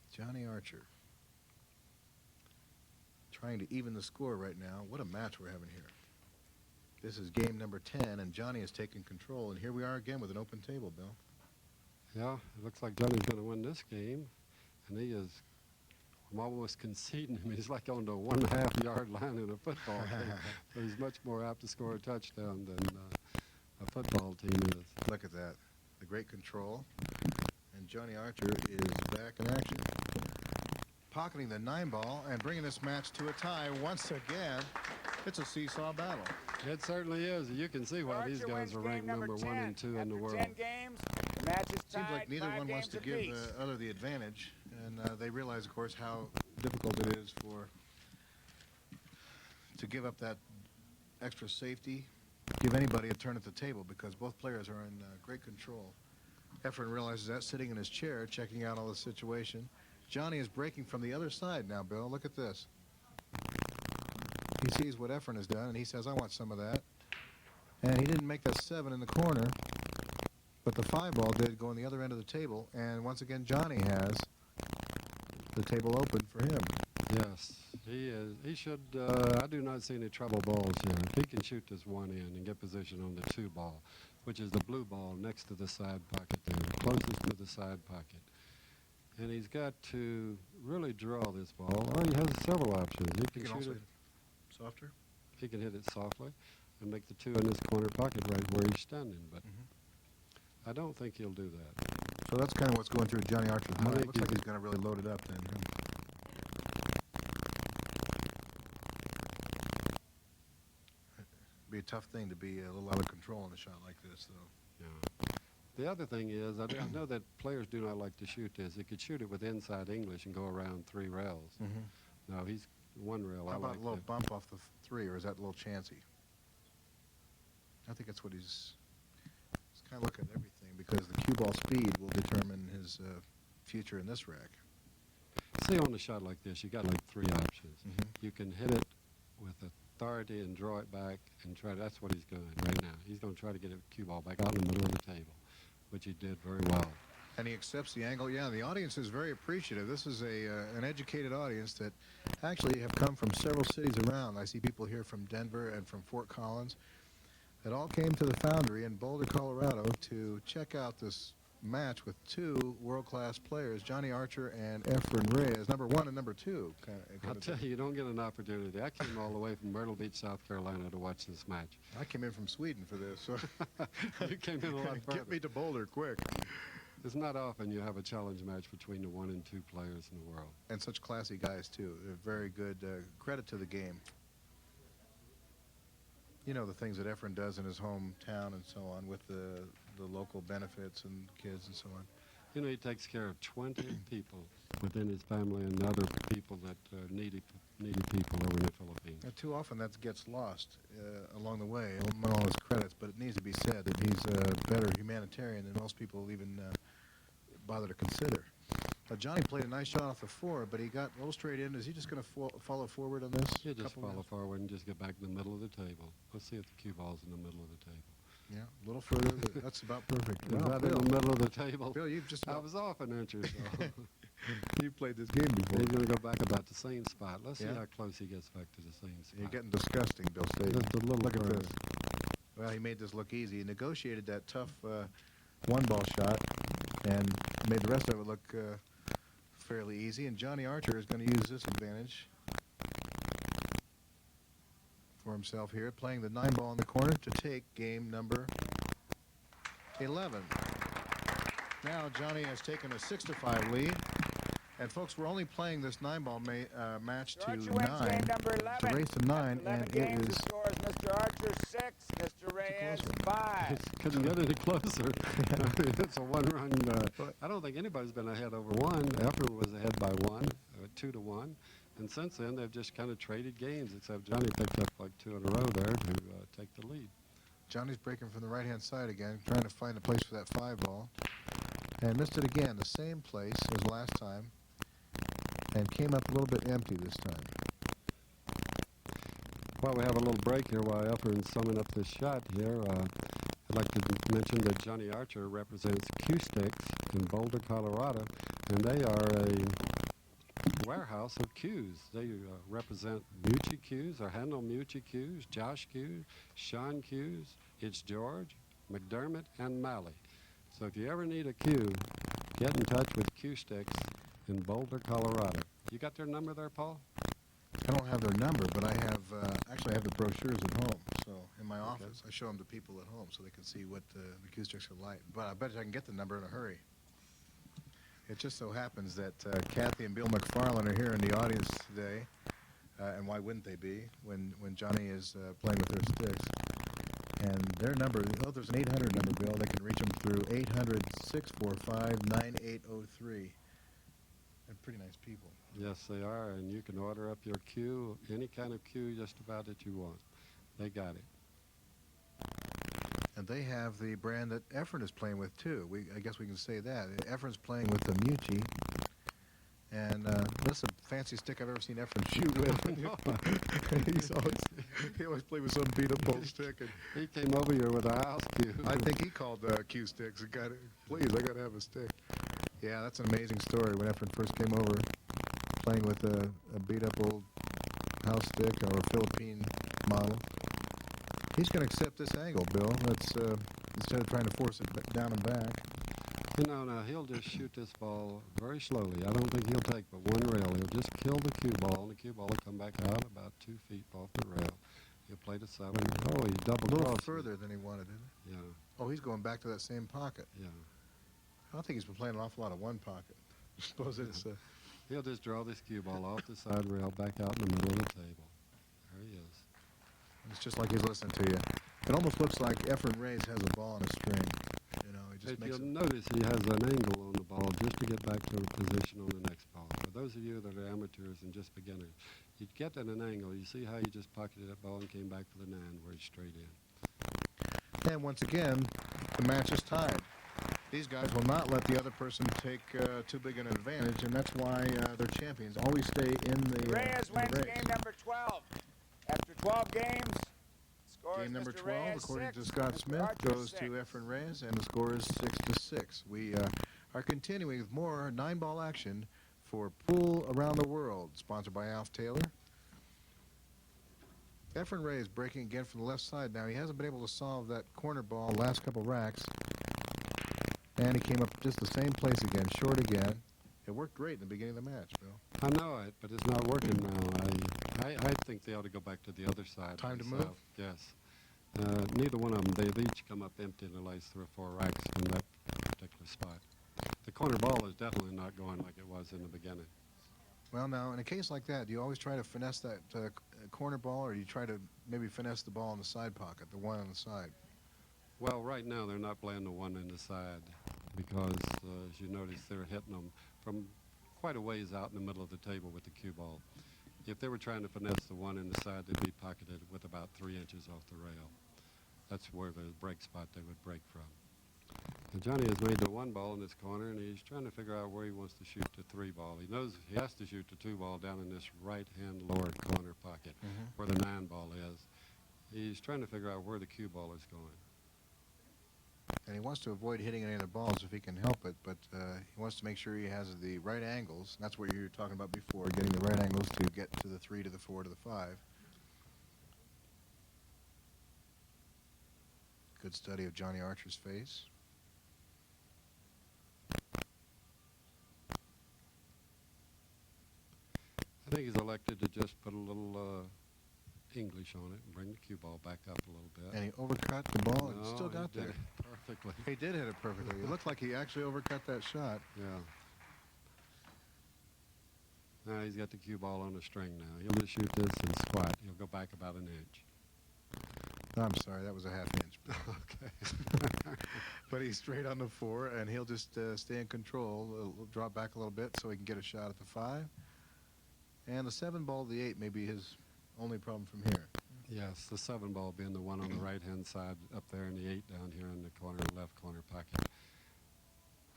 Johnny Archer trying to even the score right now. What a match we're having here. This is game number 10, and Johnny is taking control. And here we are again with an open table, Bill. Yeah, it looks like Johnny's going to win this game, and he is. I'm almost conceding him. He's like on the 1.5 yard line in a football game. So he's much more apt to score a touchdown than a football team is. Look at that. The great control. And Johnny Archer is back in action. Pocketing the 9 ball and bringing this match to a tie once again. It's a seesaw battle. It certainly is. You can see why these Archer guys wins are game ranked number number 1 and 2 in the After world. 10 games, the match is tied. Seems like neither 5 one wants games to give apiece. the other the advantage, and they realize, of course, how difficult it is to give up that extra safety, give anybody a turn at the table, because both players are in great control. Effren realizes that, sitting in his chair, checking out all the situation. Johnny is breaking from the other side now, Bill. Look at this. He sees what Effren has done, and he says, I want some of that. And he didn't make that 7 in the corner, but the 5 ball did go on the other end of the table, and once again, Johnny has the table open for him. Yes, he is. He should. I do not see any trouble balls here. If he can shoot this one in and get position on the 2 ball, which is the blue ball next to the side pocket there, closest to the side pocket. And he's got to really draw this ball. Or he has several options. He can shoot it softer. He can hit it softly and make the 2 in this corner pocket right where he's standing. But I don't think he'll do that. So that's kind of what's going through Johnny Archer's mind. think Looks like he's- he's going to really load it up then. It'd be a tough thing to be a little out of control in a shot like this, though. Yeah. The other thing is, I know that players do not like to shoot this. He could shoot it with inside English and go around 3 rails. No, he's 1 rail. How I about like a little that. bump off the 3, or is that a little chancy? I think that's what he's kind of looking at everything, because the cue ball speed will determine his future in this rack. See, on a shot like this, you got like 3 options. You can hit it with authority and draw it back and try. That's what he's doing right now. He's going to try to get a cue ball back out in the middle of the table, which he did very well. And he accepts the angle. Yeah, the audience is very appreciative. This is an educated audience that actually have come from several cities around. I see people here from Denver and from Fort Collins that all came to the Foundry in Boulder, Colorado to check out this match with 2 world-class players, Johnny Archer and Effren Reyes, number 1 and number 2. I'll tell you, you don't get an opportunity. I came all the way from Myrtle Beach, South Carolina to watch this match. I came in from Sweden for this. So You came in a lot further. Get me to Boulder quick. It's not often you have a challenge match between the 1 and 2 players in the world. And such classy guys, too. They're very good. Credit to the game. You know, the things that Effren does in his hometown and so on with the local benefits and kids and so on. You know, he takes care of 20 people within his family and other people that are needy people over in the Philippines. Now, too often that gets lost along the way, among all his credits, but it needs to be said that he's a better humanitarian than most people even bother to consider. Johnny played a nice shot off the 4, but he got a little straight in. Is he just going to follow forward on this? He'll just couple follow minutes? forward and just get back in the middle of the table. Let's see if the cue ball's in the middle of the table. Yeah, a little further. That's about perfect. Is that in Bill, the middle of the table? Bill, you've just I about, was off an inch or so. you've played this game before. He's going to go back about the same spot. Let's see Yeah. how close he gets back to the same spot. You're getting disgusting, Bill Staton. Just a little Look at further. this. Well, he made this look easy. He negotiated that tough 1-ball shot and made the rest of it look fairly easy. And Johnny Archer is going to use this advantage for himself here, playing the 9-ball in the corner to take game number 11. Now Johnny has taken a 6-5 lead. And folks, we're only playing this 9-ball match to Archer wins 9. game number 11. It's a race to 9, After 11 and games, it is the score is Mr. Archer 6, Mr. Reyes closer. 5. It couldn't get any closer. It's a 1-run. I don't think anybody's been ahead over 1. Effren was ahead by 1, 2-1. And since then, they've just kind of traded games, except Johnny picked up like 2 in a row there to take the lead. Johnny's breaking from the right-hand side again, trying to find a place for that 5-ball. And missed it again, the same place as last time, and came up a little bit empty this time. While we have a little break here, while Effren's summing up this shot here, I'd like to mention that Johnny Archer represents Q-Sticks in Boulder, Colorado, and they are a warehouse of cues. They represent Mucci cues, or Handle Mucci cues, Josh cues, Sean cues, It's George, McDermott, and Malley. So if you ever need a cue, get in touch with Q-Sticks in Boulder, Colorado. You got their number there, Paul? I don't have their number, but I have, actually I have the brochures at home. So in my office, I show them to people at home so they can see what the acoustics are like. But I bet I can get the number in a hurry. It just so happens that Kathy and Bill McFarland are here in the audience today. and why wouldn't they be when Johnny is playing with their sticks? And their number, oh, there's an 800 number, Bill. They can reach them through 800-645-9803. They're pretty nice people. Yes, they are, and you can order up your cue, any kind of cue just about that you want. They got it. And they have the brand that Effren is playing with, too. I guess we can say that. Effren's playing with the Mucci. And that's the fanciest stick I've ever seen Effren shoot with. He always played with some beat-up old stick. And He came over here with a house cue. I think he called cue sticks. Please, I got to have a stick. Yeah, that's an amazing story. When Effren first came over, playing with a beat-up old house stick or a Philippine model. He's going to accept this angle, Bill. That's instead of trying to force it down and back. You know, now he'll just shoot this ball very slowly. I don't think he'll take but one rail. He'll just kill the cue ball, and the cue ball will come back out about 2 feet off the rail. He'll play the 7. Oh, he double A little crossed. further than he wanted, didn't he? Yeah, Oh, he's going back to that same pocket. yeah. I think he's been playing an awful lot of one pocket. I suppose it's... He'll just draw this cue ball off the side rail back out in the middle of the table. There he is. It's just like he's listening to you. It almost looks like Effren Reyes has a ball on a string. You know, he just If makes you'll it. notice, he has an angle on the ball just to get back to the position on the next ball. For those of you that are amateurs and just beginners, you get at an angle. You see how he just pocketed that ball and came back for the 9 where he's straight in. And once again, the match is tied. These guys will not let the other person take too big an advantage, and that's why their champions always stay in the Reyes wins race. game number 12. After 12 games, score Game number Mr. 12, Reyes, according 6, to Scott Mr. Smith, Archer, goes 6. to Effren Reyes, and the score is 6-6. We are continuing with more 9-ball action for Pool Around the World, sponsored by Alf Taylor. Effren Reyes breaking again from the left side. Now, he hasn't been able to solve that corner ball last couple racks. And he came up just the same place again, short again. It worked great in the beginning of the match, Bill. I know it, but it's not working now. I think they ought to go back to the other side. Time to myself. move? Yes. Neither one of them, they've each come up empty in the last 3 or 4 racks from that particular spot. The corner ball is definitely not going like it was in the beginning. Well, now, in a case like that, do you always try to finesse that corner ball, or do you try to maybe finesse the ball in the side pocket, the one on the side? Well, right now they're not playing the one in the side because, as you notice, they're hitting them from quite a ways out in the middle of the table with the cue ball. If they were trying to finesse the one in the side, they'd be pocketed with about 3 inches off the rail. That's where the break spot they would break from. And Johnny has made the 1 ball in this corner, and he's trying to figure out where he wants to shoot the 3 ball. He knows he has to shoot the 2 ball down in this right-hand lower corner pocket where the 9 ball is. He's trying to figure out where the cue ball is going. And he wants to avoid hitting any of the balls if he can help it, but he wants to make sure he has the right angles. And that's what you were talking about before, getting the right angles to get to the 3, to the 4, to the 5. Good study of Johnny Archer's face. I think he's elected to just put a little English on it and bring the cue ball back up a little bit. And he overcut the ball and No, still he got did there. it perfectly. He did hit it perfectly. It looked like he actually overcut that shot. Yeah. Now he's got the cue ball on the string now. He'll just shoot this and squat. He'll go back about 1 inch. I'm sorry, that was a 1/2 inch. Okay. But he's straight on the 4, and he'll just stay in control, drop back a little bit so he can get a shot at the 5. And the 7 ball, the 8 may be his only problem from here. Yes, the 7 ball being the one on the right-hand side up there and the 8 down here in the corner, left corner pocket.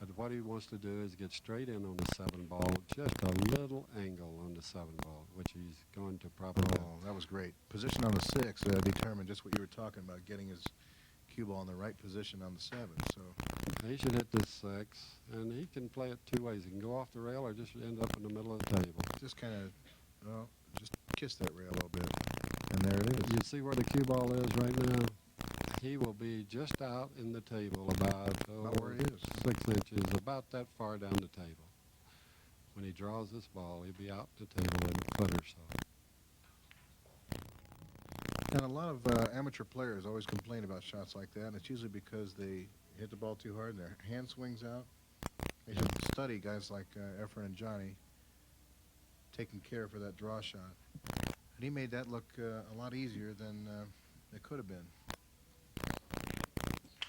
But what he wants to do is get straight in on the 7 ball, just a little angle on the 7 ball, which he's going to probably do. Oh, that was great. Position on the 6 determined just what you were talking about, getting his cue ball in the right position on the 7. So He should hit this 6, and he can play it 2 ways. He can go off the rail or just end up in the middle of the table. just kind of, well, just kiss that rail a little bit. And there it is. You see where the cue ball is right now? He will be just out in the table about where he is. 6 inches, about that far down the table. When he draws this ball, he'll be out the table in a foot or so. And a lot of amateur players always complain about shots like that, and it's usually because they hit the ball too hard and their hand swings out. They should study guys like Effren and Johnny taking care for that draw shot. But he made that look a lot easier than it could have been.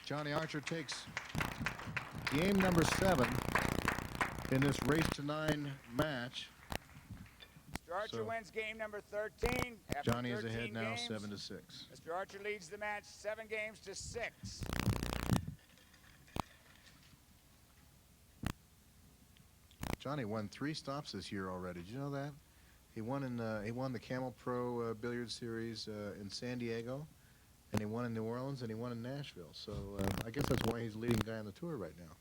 Johnny Archer takes game number 7 in this race to 9 match. Mr. Archer wins game number 13. After Johnny is 13 ahead now, games, 7-6. Mr. Archer leads the match 7 games to 6. Johnny won 3 stops this year already. Did you know that? He won the Camel Pro Billiard Series in San Diego, and he won in New Orleans, and he won in Nashville. So I guess that's why he's the leading guy on the tour right now.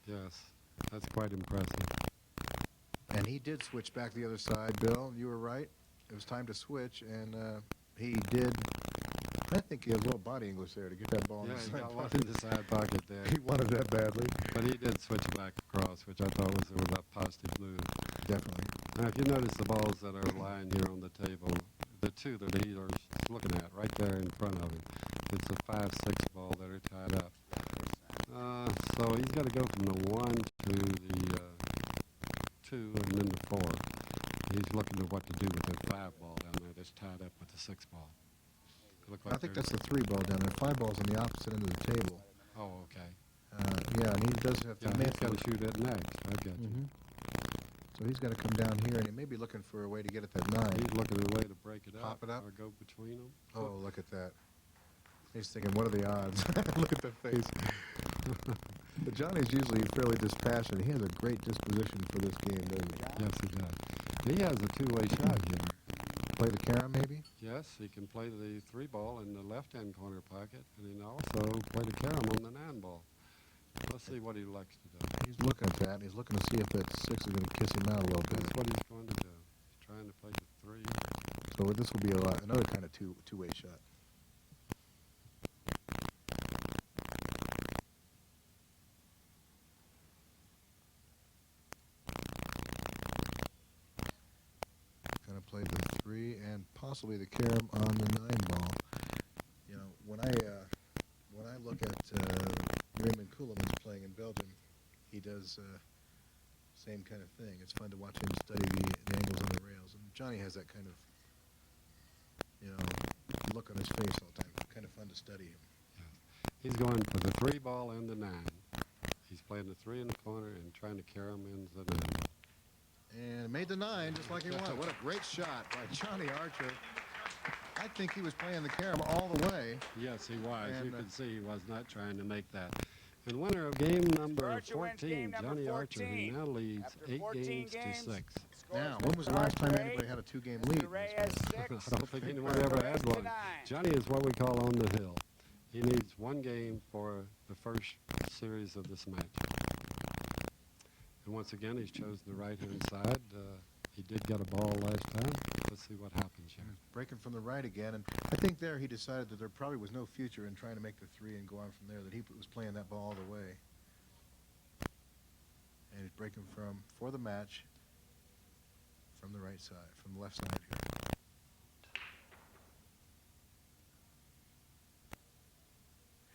Yes, that's quite impressive. And he did switch back the other side, Bill. You were right. It was time to switch, and he did. I think he has a little body English there to get that ball in the Yeah, he side got one pocket. in the side pocket there. He wanted that badly. But he did switch back across, which I thought was a positive move. Definitely. Now, if you notice the balls that are lying here on the table, the two that he is looking at right there in front of him, it's a 5-6 ball that are tied up. So he's got to go from the 1 to the 2 and then the 4. He's looking at what to do with the 5 ball down there that's tied up with the 6 ball. Like I think that's the 3 ball down there. 5 ball's on the opposite end of the table. Oh, okay. Yeah, and he does have to. Yeah, he's got to shoot it next. I get you. So he's got to come down here, and he may be looking for a way to get at that 9. He's looking at a way to break it Pop it up. or go between them. Oh, look at that. He's thinking, what are the odds? Look at the face. But Johnny's usually fairly dispassionate. He has a great disposition for this game, doesn't he? Yes, he does. He has a two-way shot here. Play the carom, maybe? Yes, he can play the 3 ball in the left-hand corner pocket, and he can also play the carom on the 9 ball. Let's see what he likes to do. He's looking at that. He's looking to see if that 6 is going to kiss him out a little bit. That's what he's going to do. He's trying to play the 3. So this will be another kind of two-way shot. Going to play the 3 and possibly the carom on the 9 ball. You know, when I look at Raymond Kuhleman's playing in Belgium, he does same kind of thing. It's fun to watch him study the angles on the rails. And Johnny has that kind of, look on his face all the time. Kind of fun to study him. Yeah. He's going for the 3 ball and the 9. He's playing the 3 in the corner and trying to carom in the 9. And made the 9 just like he wanted. What a great shot by Johnny Archer. I think he was playing the carom all the way. Yes, he was. And, you can see he was not trying to make that. And winner of game number 14, Johnny Archer, who now leads 8 games to 6. Now, when was the last time anybody had a 2-game lead? Mr. Reyes, 6. I don't think anyone ever had one. Johnny is what we call on the hill. He needs 1 game for the first series of this match. And once again, he's chosen the right-hand side. He did get a ball last time. Let's see what happens here. Breaking from the right again, and I think there he decided that there probably was no future in trying to make the 3 and go on from there, that he was playing that ball all the way. And he's breaking for the match, from the right side, from the left side here.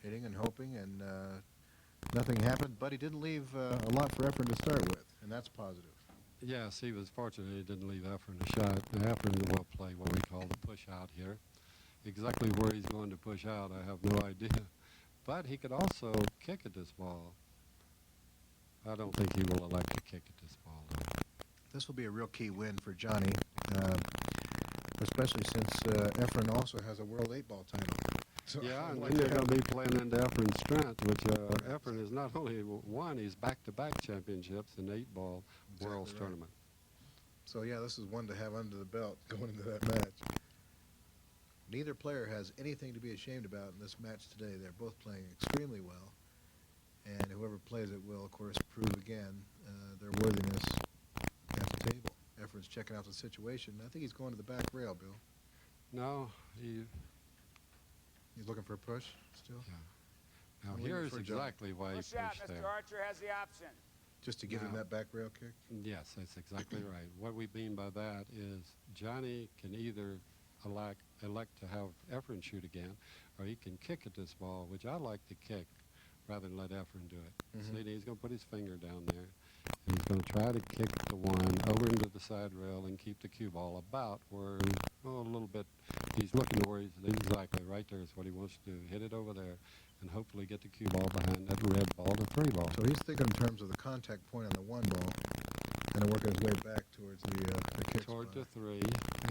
Hitting and hoping, and nothing happened, but he didn't leave a lot for Effren to start with, and that's positive. Yes, he was fortunate he didn't leave Effren a shot. Effren will play what we call the push out here. Exactly where he's going to push out, I have no idea. But he could also kick at this ball. I don't think he will elect to kick at this ball, though. This will be a real key win for Johnny, especially since Effren also has a World 8-ball title. So Yeah, and then they're going to be playing into Effren's strength, which Effren is not only won, he's back-to-back championships in 8-ball Worlds tournament. So, yeah, this is one to have under the belt going into that match. Neither player has anything to be ashamed about in this match today. They're both playing extremely well, and whoever plays it will, of course, prove again their worthiness at the table. Effren's checking out the situation. I think he's going to the back rail, Bill. No, He's looking for a push still? Yeah. Now, I'm waiting here's for Johnny. exactly why he Push out. pushed there. Mr. Archer has the option. Just to give him Now- that back rail kick? Yes, that's exactly right. What we mean by that is Johnny can either elect to have Effren shoot again, or he can kick at this ball, which I like to kick rather than let Effren do it. Mhm. See, he's going to put his finger down there. He's going to try to kick the one over into the side rail and keep the cue ball about where, oh, a little bit, he's looking to where he's exactly right there is what he wants to do. Hit it over there and hopefully get the cue ball behind that red ball, the 3 ball. So he's thinking in terms of the contact point on the 1 ball and working his way back towards the kick Toward spot. the 3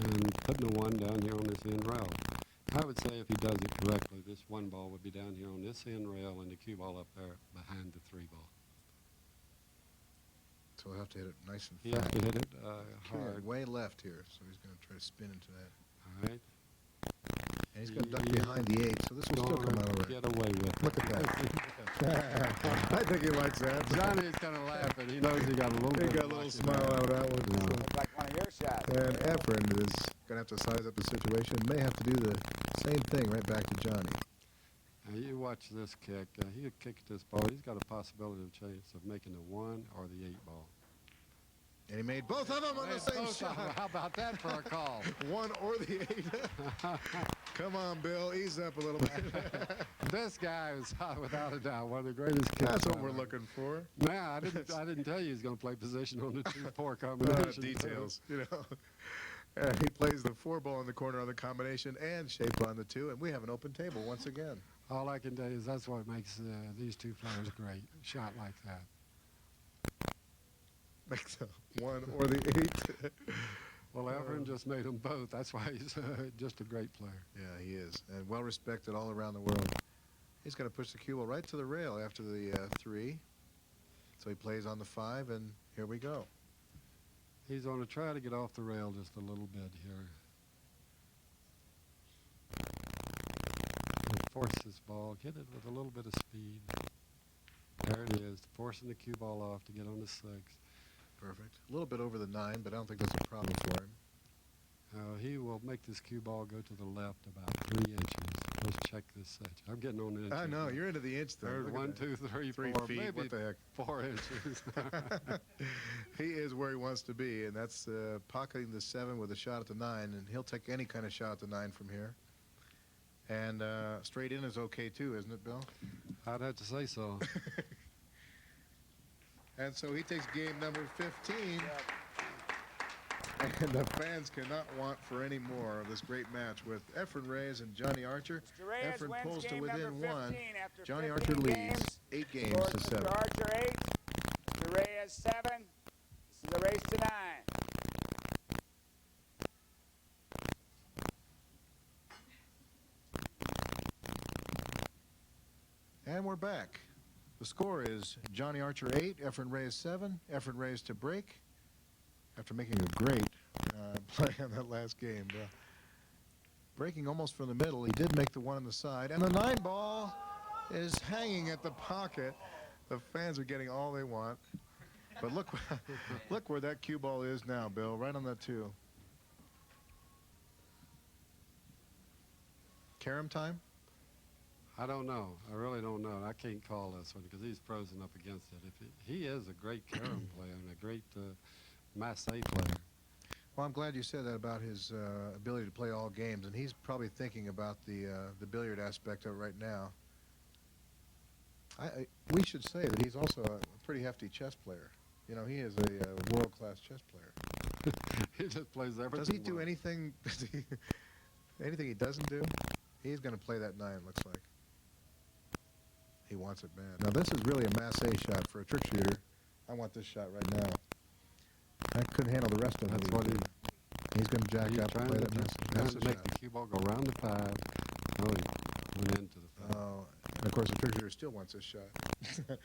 and putting the 1 down here on this end rail. I would say if he does it correctly, this 1 ball would be down here on this end rail and the cue ball up there behind the 3 ball. So he'll have to hit it nice and He has fast. to hit it Okay, hard. way left here, so he's going to try to spin into that. All right. And he's going to duck behind the 8, so this will still come out all right. Get away with it. Look at that. I think he likes that. Johnny's kind of laughing. He knows he got a little He bit got a of little luck in smile there. out of that one. Yeah. So. Looks like one of your shots. And Effren is going to have to size up the situation. May have to do the same thing right back to Johnny. Now you watch this kick. He'll kick this ball. He's got a possibility of chance of making the 1 or the 8 ball. And he made both of them on the same shot. How about that for a call? 1 or the 8. Come on, Bill. Ease up a little bit. This guy is, without a doubt, one of the greatest kickers. That's what we're looking for. Now, I didn't tell you he's going to play position on the 2-4 combination. Details, you know. He plays the 4 ball in the corner on the combination and shape on the 2, and we have an open table once again. All I can tell you is that's what makes these 2 players great. Shot like that. Makes a 1 or the 8. Well, Effren just made them both. That's why he's just a great player. Yeah, he is, and well respected all around the world. He's going to push the cue ball right to the rail after the 3. So he plays on the 5, and here we go. He's going to try to get off the rail just a little bit here. And force this ball, hit it with a little bit of speed. There it is, forcing the cue ball off to get on the 6. Perfect. A little bit over the 9, but I don't think that's a problem for him. He will make this cue ball go to the left about 3 inches. Let's check this set. I'm getting on the inches. I know, you're into the inch thing. There's Look at 1, that. 2, 3, 3 4, feet, maybe what the heck. 4 inches. He is where he wants to be, and that's pocketing the 7 with a shot at the 9, and he'll take any kind of shot at the 9 from here. And straight in is okay too, isn't it, Bill? I'd have to say so. And so he takes game number 15. And the fans cannot want for any more of this great match with Effren Reyes and Johnny Archer. Mr. Reyes Effren wins pulls to game within number 15 1. after Johnny 15 Archer leads games. 8 games Scores to 7. Mr. Archer 8, Mr. Reyes 7. This is a race to 9. And we're back. The score is Johnny Archer 8, Effren Reyes 7. Effren Reyes to break after making a great play on that last game. Breaking almost from the middle. He did make the 1 on the side. And the 9 ball is hanging at the pocket. The fans are getting all they want. But look, look where that cue ball is now, Bill, right on that 2. Carom time? I don't know. I really don't know. I can't call this one because he's frozen up against it. He is a great carom player and a great masse player. Well, I'm glad you said that about his ability to play all games, and he's probably thinking about the billiard aspect of it right now. We should say that he's also a pretty hefty chess player. You know, he is a world-class chess player. He just plays everything. Does he do well. anything? Anything he doesn't do? He's going to play that 9, looks like. He wants it bad. Now, this is really a masse shot for a trick shooter. I want this shot right now. I couldn't handle the rest of it. That's what He's going to jack he's up and trying play to, that masse. trying That's to the make shot. the cue ball go around the 5. Oh, he went into the 5. Oh, and of course, the trick shooter still wants this shot. Yeah.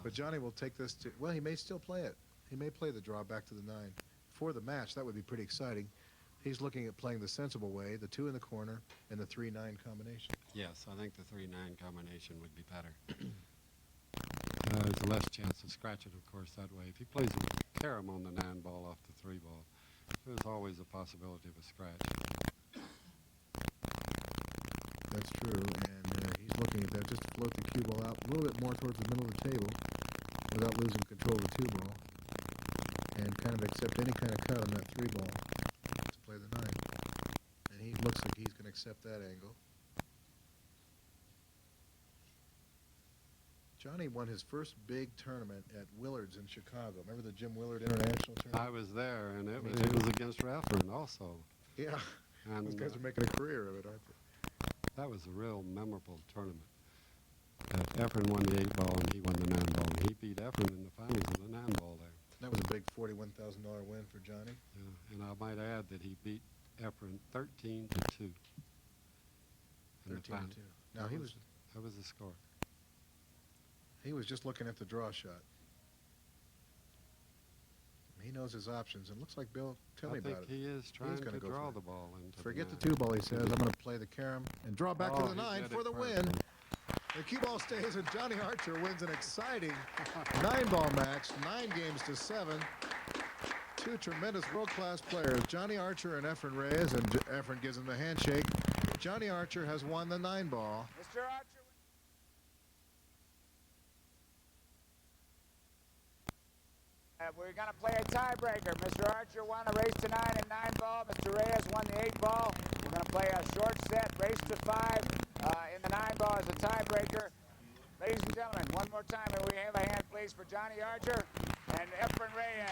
But Johnny will take this to, well, he may still play it. He may play the draw back to the 9. For the match, that would be pretty exciting. He's looking at playing the sensible way, the 2 in the corner and the 3-9 combination. Yes, I think the 3-9 combination would be better. There's less chance of scratching, of course, that way. If he plays a carom on the 9 ball off the 3 ball, there's always a possibility of a scratch. That's true, and he's looking at that just to float the cue ball out a little bit more towards the middle of the table without losing control of the 2 ball, and kind of accept any kind of cut on that 3 ball to play the 9. And he looks like he's going to accept that angle. Johnny won his first big tournament at Willard's in Chicago. Remember the Jim Willard International Tournament? I was there, and it was against Effren also. Yeah. And Those guys are making a career of it, aren't they? that was a real memorable tournament. Effren won the 8-ball, and he won the 9-ball. And he beat Effren in the finals of the 9-ball there. That was a big $41,000 win for Johnny. Yeah. And I might add that he beat Effren 13-2. 13-2. Now that was the score. He was just looking at the draw shot. He knows his options, and looks like Bill. Tell me about it. I think he is trying to go draw the ball into Forget the the 2-ball, he says. I'm going to play the carom and draw back to the 9 for the win. The cue ball stays, and Johnny Archer wins an exciting 9-ball match, 9 games to 7. Two tremendous world-class players, Johnny Archer and Effren Reyes, and Effren gives him the handshake. Johnny Archer has won the 9-ball. Mr. Archer. We're going to play a tiebreaker. Mr. Archer won a race to 9 and 9-ball. Mr. Reyes won the 8-ball. We're going to play a short set, race to 5 in the 9-ball as a tiebreaker. Ladies and gentlemen, one more time, may we have a hand, please, for Johnny Archer and Effren Reyes.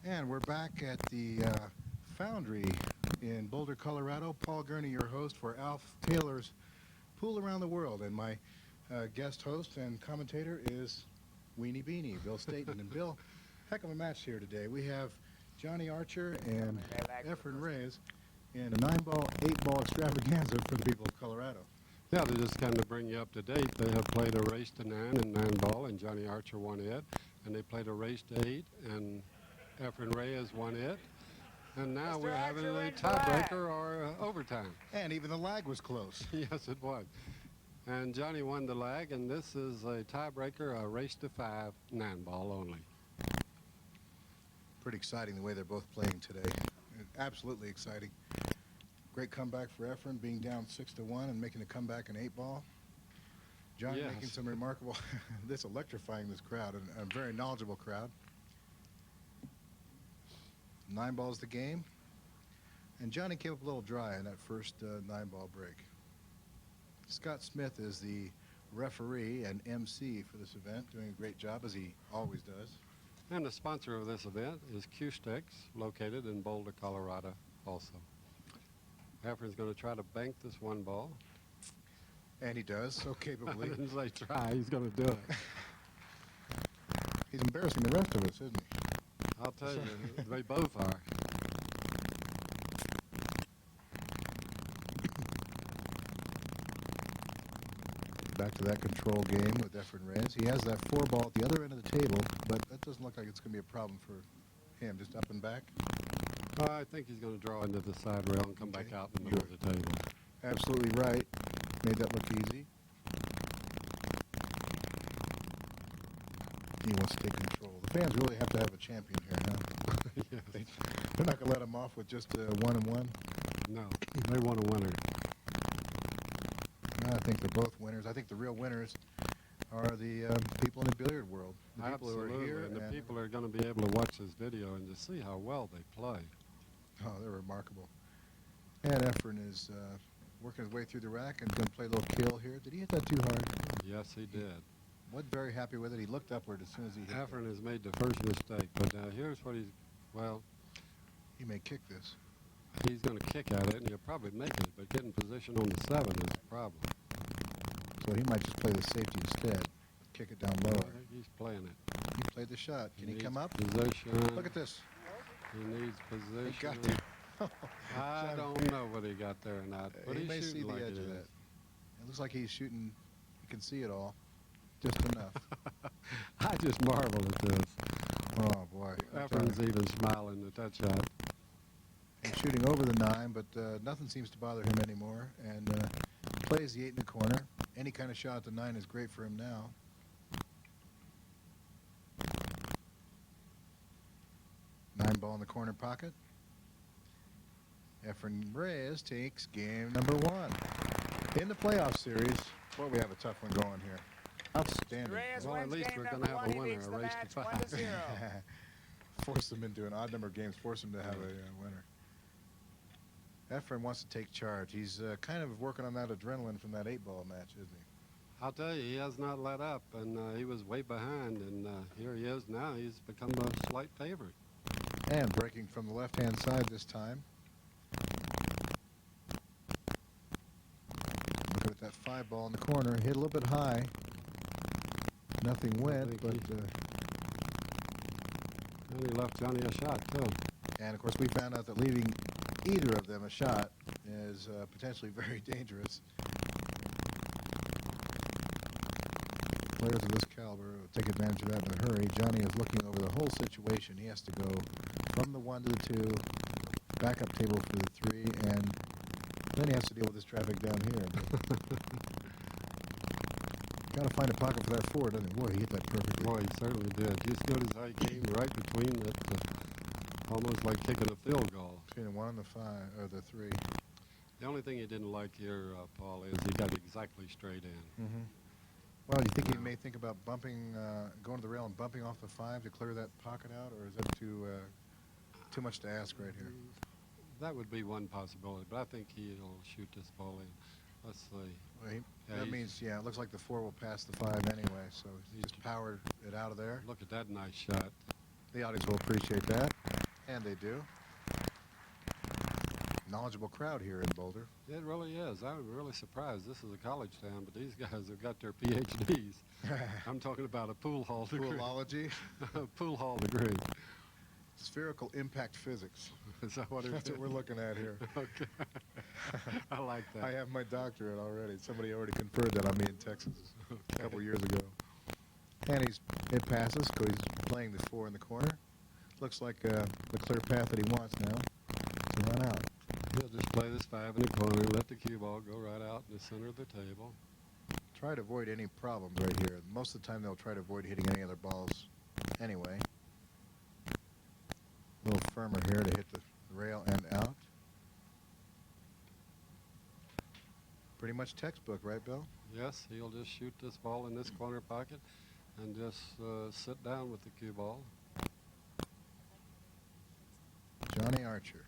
And we're back at the Foundry in Boulder, Colorado. Paul Gurney, your host for Alf Taylor's Pool Around the World. And my guest host and commentator is Weenie Beanie, Bill Staton. And Bill, heck of a match here today. We have Johnny Archer and Effren Reyes in a 9-ball, 8-ball extravaganza for the people of Colorado. Yeah, to just kind of bring you up to date, they have played a race to 9 and 9-ball, and Johnny Archer won it. And they played a race to 8, and Effren Reyes won it. And now we're having a tiebreaker or overtime. And even the lag was close. Yes, it was. And Johnny won the lag, and this is a tiebreaker, a race to 5, 9-ball only. Pretty exciting the way they're both playing today. Absolutely exciting. Great comeback for Effren, being down 6-1 and making a comeback in 8-ball. Johnny making some remarkable, this electrifying this crowd, and a very knowledgeable crowd. 9-ball's the game. And Johnny came up a little dry in that first 9-ball break. Scott Smith is the referee and MC for this event, doing a great job, as he always does. And the sponsor of this event is Q-Sticks, located in Boulder, Colorado, also. Effren's going to try to bank this 1 ball. And he does, so capably. I didn't say try, he's going to do it. He's embarrassing the rest of us, isn't he? I'll tell you, they both are. Back to that control game with Effren Reyes. He has that 4-ball at the other end of the table, but that doesn't look like it's going to be a problem for him. Just up and back. I think he's going to draw into the side rail and come back out in the middle of the table. Absolutely right. Made that look easy. He wants to take control. The fans really have to have a champion here, huh? Yes. They're not going to let him off with just 1-1. No, they want a winner. I think they're both winners. I think the real winners are the people in the billiard world. The people Absolutely, who are here. and the people are going to be able to watch this video and to see how well they play. Oh, they're remarkable. And Effren is working his way through the rack and going to play a little kill here. Did he hit that too hard? Yes, he did. Wasn't very happy with it. He looked upward as soon as he hit it. Effren has made the first mistake, but now here's what he may kick this. He's going to kick at it, and he'll probably make it, but getting position on the 7 is a problem. So he might just play the safety instead. Kick it down lower. I think he's playing it. He played the shot. Can he come up? Position. Look at this. He needs position. He got there. I don't know what he got there or not, but he he's may shooting see the like edge it of is. that. It looks like he's shooting. You can see it all. Just enough. I just marvel at this. Oh, boy. Effren's even smiling at that shot. He's shooting over the 9, but nothing seems to bother him anymore. And plays the 8 in the corner. Any kind of shot at the 9 is great for him now. Nine ball in the corner pocket. Effren Reyes takes game number 1. In the playoff series, boy, we have a tough one going here. Outstanding. Well, at least we're going to have a winner, a race to 5. Force them into an odd number of games, force them to have a winner. Effren wants to take charge. He's kind of working on that adrenaline from that 8-ball match, isn't he? I'll tell you, he has not let up, and he was way behind, and here he is now. He's become a slight favorite. And breaking from the left-hand side this time. Looking at that 5-ball in the corner. Hit a little bit high. Nothing went, but... and he left Johnny a shot, too. And, of course, we found out that leaving either of them a shot is potentially very dangerous. Players of this caliber will take advantage of that in a hurry. Johnny is looking over the whole situation. He has to go from the 1 to the 2, backup table for the 3, and then he has to deal with this traffic down here. Got to find a pocket for that 4, doesn't he? Boy, he hit that perfectly. Boy, he certainly did. Just notice how he came right between it, almost like kicking a field goal. Between the 1 and the 5, or the 3. The only thing he didn't like here, Paul, is he got exactly straight in. Mm-hmm. Well, you think he may think about bumping, going to the rail and bumping off the 5 to clear that pocket out, or is that too much to ask right here? That would be one possibility, but I think he'll shoot this ball in. Let's see. Well, that means, yeah, it looks like the 4 will pass the 5 anyway, so he just powered it out of there. Look at that nice shot. The audience will appreciate that, and they do. Knowledgeable crowd here in Boulder. It really is. I'm really surprised. This is a college town, but these guys have got their PhDs. I'm talking about a pool hall degree. Poolology? A pool hall degree. Spherical impact physics. Is that what it is? That's what we're looking at here. Okay. I like that. I have my doctorate already. Somebody already conferred that on me in Texas a couple years ago. And it passes because he's playing the 4 in the corner. Looks like the clear path that he wants now to run out. He'll just play this 5 in the corner, let the cue ball go right out in the center of the table. Try to avoid any problems right here. Most of the time they'll try to avoid hitting any other balls anyway. A little firmer here to hit the rail and out. Pretty much textbook, right, Bill? Yes, he'll just shoot this ball in this corner pocket and just sit down with the cue ball. Johnny Archer,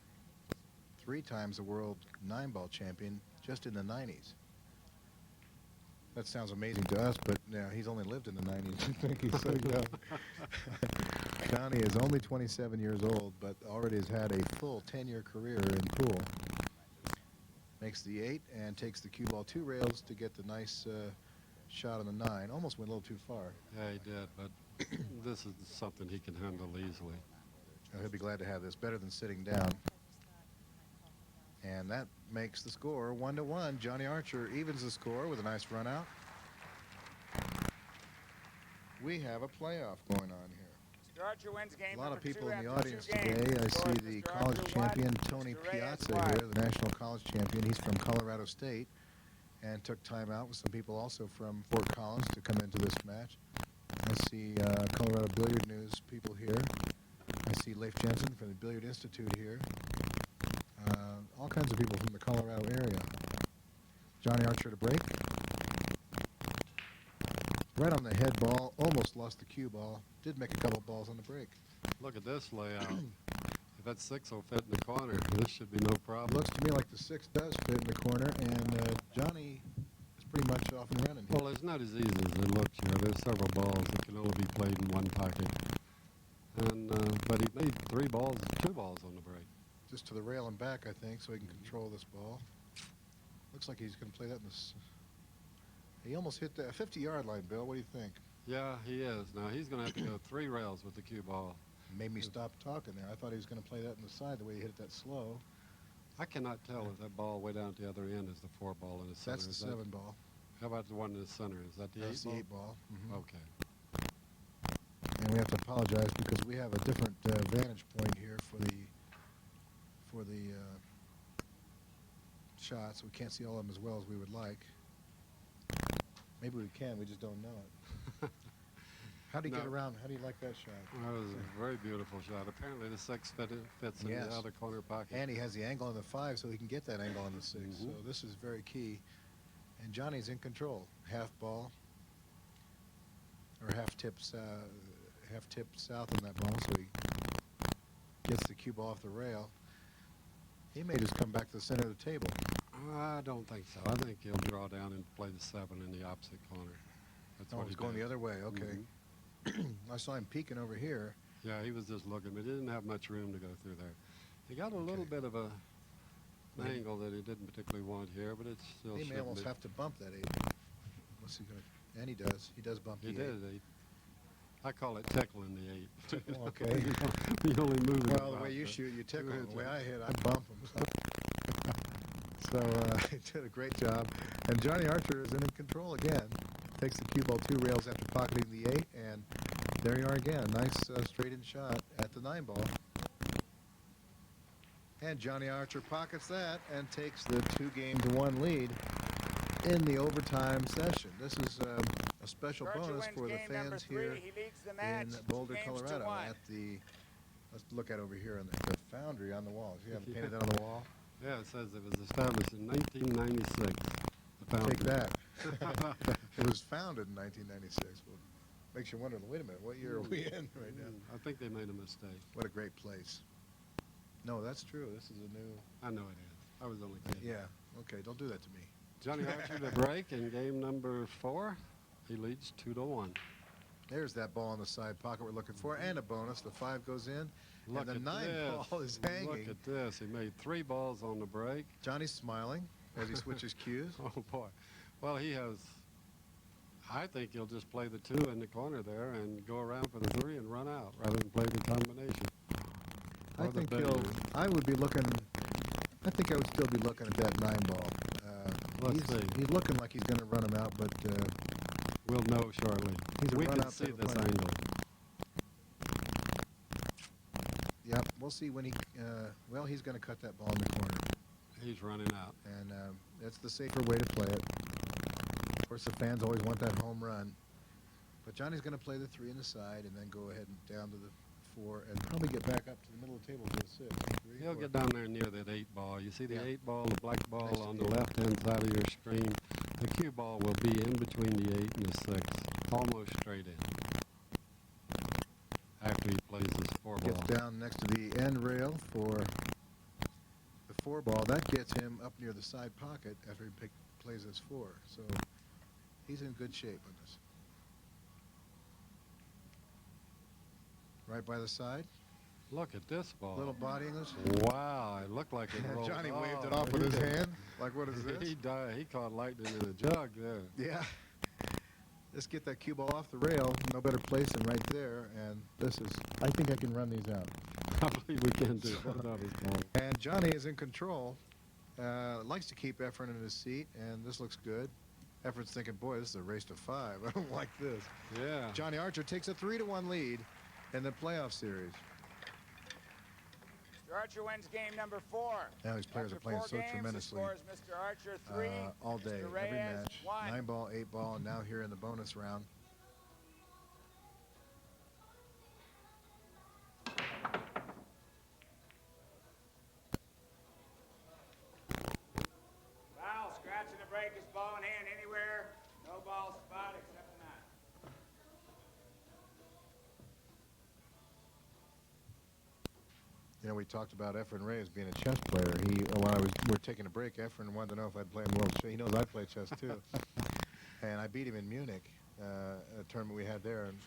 3 times the world 9-ball champion just in the 90s. That sounds amazing to us, but he's only lived in the 90s. I think he's so young. Johnny is only 27 years old, but already has had a full 10-year career in pool. Makes the 8 and takes the cue ball 2 rails to get the nice shot on the 9. Almost went a little too far. Yeah, he did, but this is something he can handle easily. He'll be glad to have this. Better than sitting down. And that makes the score 1-1. Johnny Archer evens the score with a nice run out. We have a playoff going on here. Mr. Archer wins game A lot of people 2 in the after audience 2 games. today. I Score see is the Mr. college Archer champion, 1, Tony Mr. Reyes Piazza 5. here, the national college champion. He's from Colorado State and took time out with some people also from Fort Collins to come into this match. I see Colorado Billiard News people here. I see Leif Jensen from the Billiard Institute here. All kinds of people from the Colorado area. Johnny Archer to break. Right on the head ball. Almost lost the cue ball. Did make a couple balls on the break. Look at this layout. If that 6 will fit in the corner, this should be no problem. Looks to me like the 6 does fit in the corner, and Johnny is pretty much off and running here. Well, it's not as easy as it looks here. There's several balls that can only be played in one pocket. And but he made 2 balls on the break. Just to the rail and back, I think, so he can control this ball. Looks like he's going to play that in this. He almost hit the 50-yard line, Bill. What do you think? Yeah, he is. Now, he's going to have to go 3 rails with the cue ball. Made me stop talking there. I thought he was going to play that in the side the way he hit it that slow. I cannot tell if that ball way down at the other end is the 4 ball in the center. That's the 7 ball. How about the one in the center? Is that the 8 That's ball? the 8 ball. Mm-hmm. Okay. And we have to apologize because we have a different vantage point here for the shots. We can't see all of them as well as we would like. Maybe we can. We just don't know it. How do you get around? How do you like that shot? That was a very beautiful shot. Apparently the 6 fits in the other corner pocket. And he has the angle on the 5, so he can get that angle on the 6. So this is very key. And Johnny's in control. Half ball, or half tip south on that ball, so he gets the cue ball off the rail. He may just come back to the center of the table. I don't think so. I think he'll draw down and play the 7 in the opposite corner. That's what he's he going did. the other way. Okay. I saw him peeking over here. Yeah, he was just looking, but he didn't have much room to go through there. He got a little bit of a angle that he didn't particularly want here, but it's still. He may almost have to bump that 8. What's he going to? And he does. He does bump the 8. He did. I call it tickling the 8. Okay. You only move it. Well, the way you shoot, you tickle. The way I hit, I bump him. So he did a great job. And Johnny Archer is in control again. Takes the cue ball 2 rails after pocketing the 8, and there you are again. Nice straight-in shot at the 9 ball. And Johnny Archer pockets that and takes the 2-game-to-1 lead in the overtime session. This is a special bonus for the fans here in Boulder, Colorado. At the, let's look at over here on the foundry on the wall. You have painted that on the wall? Yeah, it says it was established in 1996. Take that. It was founded in 1996. Well, makes you wonder, wait a minute, what year are we in right now? I think they made a mistake. What a great place. No, that's true. This is a new... I know it is. I was only kidding. Yeah, okay, don't do that to me. Johnny Archer to break in game number 4. He leads 2-1. There's that ball in the side pocket we're looking for, and a bonus. The 5 goes in, Look and the at 9 this. ball is hanging. Look at this. He made 3 balls on the break. Johnny's smiling as he switches cues. Oh, boy. Well, he has... I think he'll just play the 2 in the corner there and go around for the 3 and run out rather than play the combination. I think I would be looking... I think I would still be looking at that 9 ball. Let's see. He's looking like he's going to run him out, but... we'll know shortly. We can see this angle. Yep, we'll see when he... well, he's going to cut that ball in the corner. He's running out. And that's the safer way to play it. Of course, the fans always want that home run. But Johnny's going to play the 3 in the side and then go ahead and down to the 4 and probably get back up to the middle of the table to the 6. 3, He'll 4. get down there near that 8 ball. You see the 8 ball, the black ball Next to on the the 8. left-hand side of your screen. The cue ball will be in between the 8 and the 6, almost straight in. After he plays this 4 ball. Gets down next to the end rail for the 4 ball. That gets him up near the side pocket after he plays this 4. So he's in good shape on this. Right by the side. Look at this ball. Little body English. Wow, it looked like it rolled. Johnny waved it off with his hand. Like, what is this? He caught lightning in a jug there. Yeah. Just get that cue ball off the rail. No better place than right there. And this is, I think I can run these out. I believe we can do both of his balls. And Johnny is in control. Likes to keep Effren in his seat, and this looks good. Effren's thinking, boy, this is a race to 5. I don't like this. Yeah. Johnny Archer takes a 3-1 lead in the playoff series. Mr. Archer wins game number 4. Now these players are playing so tremendously. Mr. Archer 3, all day, Mr. every Reyes, match. 1. 9 ball, 8 ball, and now here in the bonus round. Foul, scratching the break is ball in hand anywhere. No ball spot except the 9. You know, we talked about Effren Reyes being a chess player. While we're taking a break, Effren wanted to know if I'd play him world chess. He knows I play chess too. And I beat him in Munich, a tournament we had there, and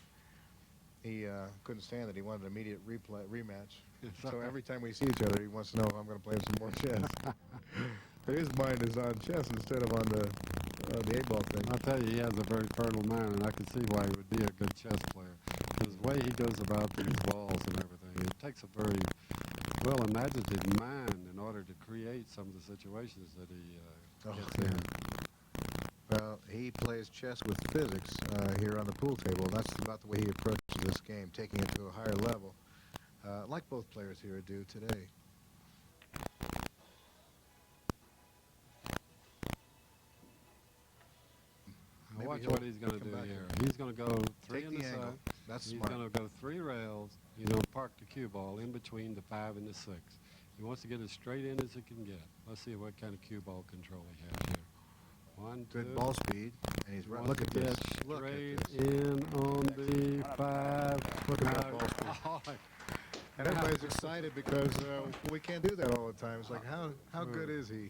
he couldn't stand it. He wanted an immediate rematch. So every time we see each other, he wants to know if I'm going to play him some more chess. His mind is on chess instead of on the 8-ball thing. I'll tell you, he has a very fertile mind, and I can see why he would be a good chess player. Because the way he goes about these balls and everything, it takes a very well-imaginative mind in order to create some of the situations that he gets in. Well, he plays chess with physics here on the pool table. That's about the way he approaches this game, taking it to a higher level, like both players here do today. Now watch what he's going to do here. He's going to go 3 in the side. That's He's smart. going to go 3 rails. He's going to park the cue ball in between the 5 and the 6. He wants to get as straight in as he can get. Let's see what kind of cue ball control he has here. 1, 2. Good ball speed, and he's right. Look at Get this. Look at straight this. in on the 5. Look at that ball speed. And everybody's excited because we can't do that all the time. It's like, how good is he?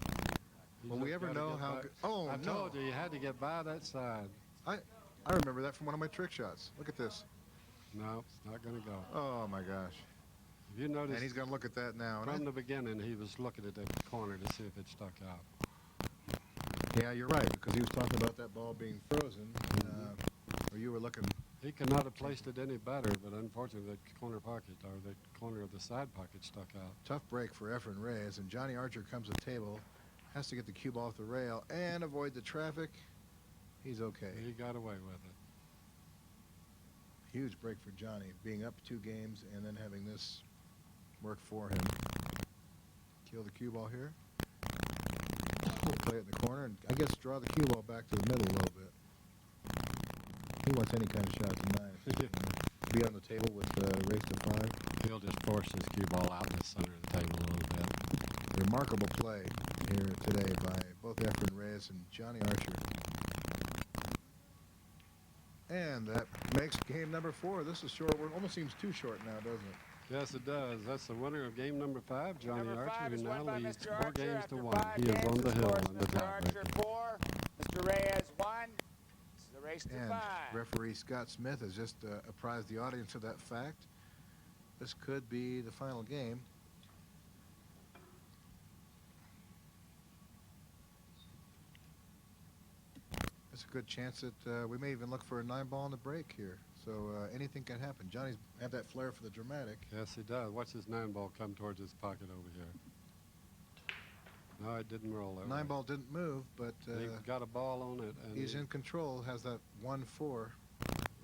Will we ever know how good? Oh, I no. told you had to get by that side. I remember that from one of my trick shots. Look at this. No, it's not going to go. Oh, my gosh. If you notice, And he's going to look at that now. from the beginning, he was looking at that corner to see if it stuck out. Yeah, you're right, because he was talking about that ball being frozen, or you were looking. He could not have placed it any better, but unfortunately, that corner pocket, or that corner of the side pocket, stuck out. Tough break for Effren Reyes, and Johnny Archer comes to the table, has to get the cue ball off the rail and avoid the traffic. He's okay. He got away with it. Huge break for Johnny, being up 2 games and then having this work for him. Kill the cue ball here. Play it in the corner, and I guess draw the cue ball back to the middle a little bit. He wants any kind of shot tonight. Be on the table with race to 5. He'll just force his cue ball out in the center of the table a little bit. Remarkable play here today by both Effren Reyes and Johnny Archer. And that makes game number 4. This is short. It almost seems too short now, doesn't it? Yes, it does. That's the winner of game number 5, Johnny Number Archer, 5 who is now won by leads Mr. 4 Archer games after to 1. 5 He is games. on the The hill score is in the Mr. Archer tiebreaker. 4, Mr. Reyes 1. It's the race to And 5. referee Scott Smith has just apprised the audience of that fact. This could be the final game. There's a good chance that we may even look for a 9-ball in the break here. So anything can happen. Johnny's had that flair for the dramatic. Yes, he does. Watch this 9-ball come towards his pocket over here. No, it didn't roll that way. 9-ball didn't move, but He got a ball on it, and he's in control, has that 1-4.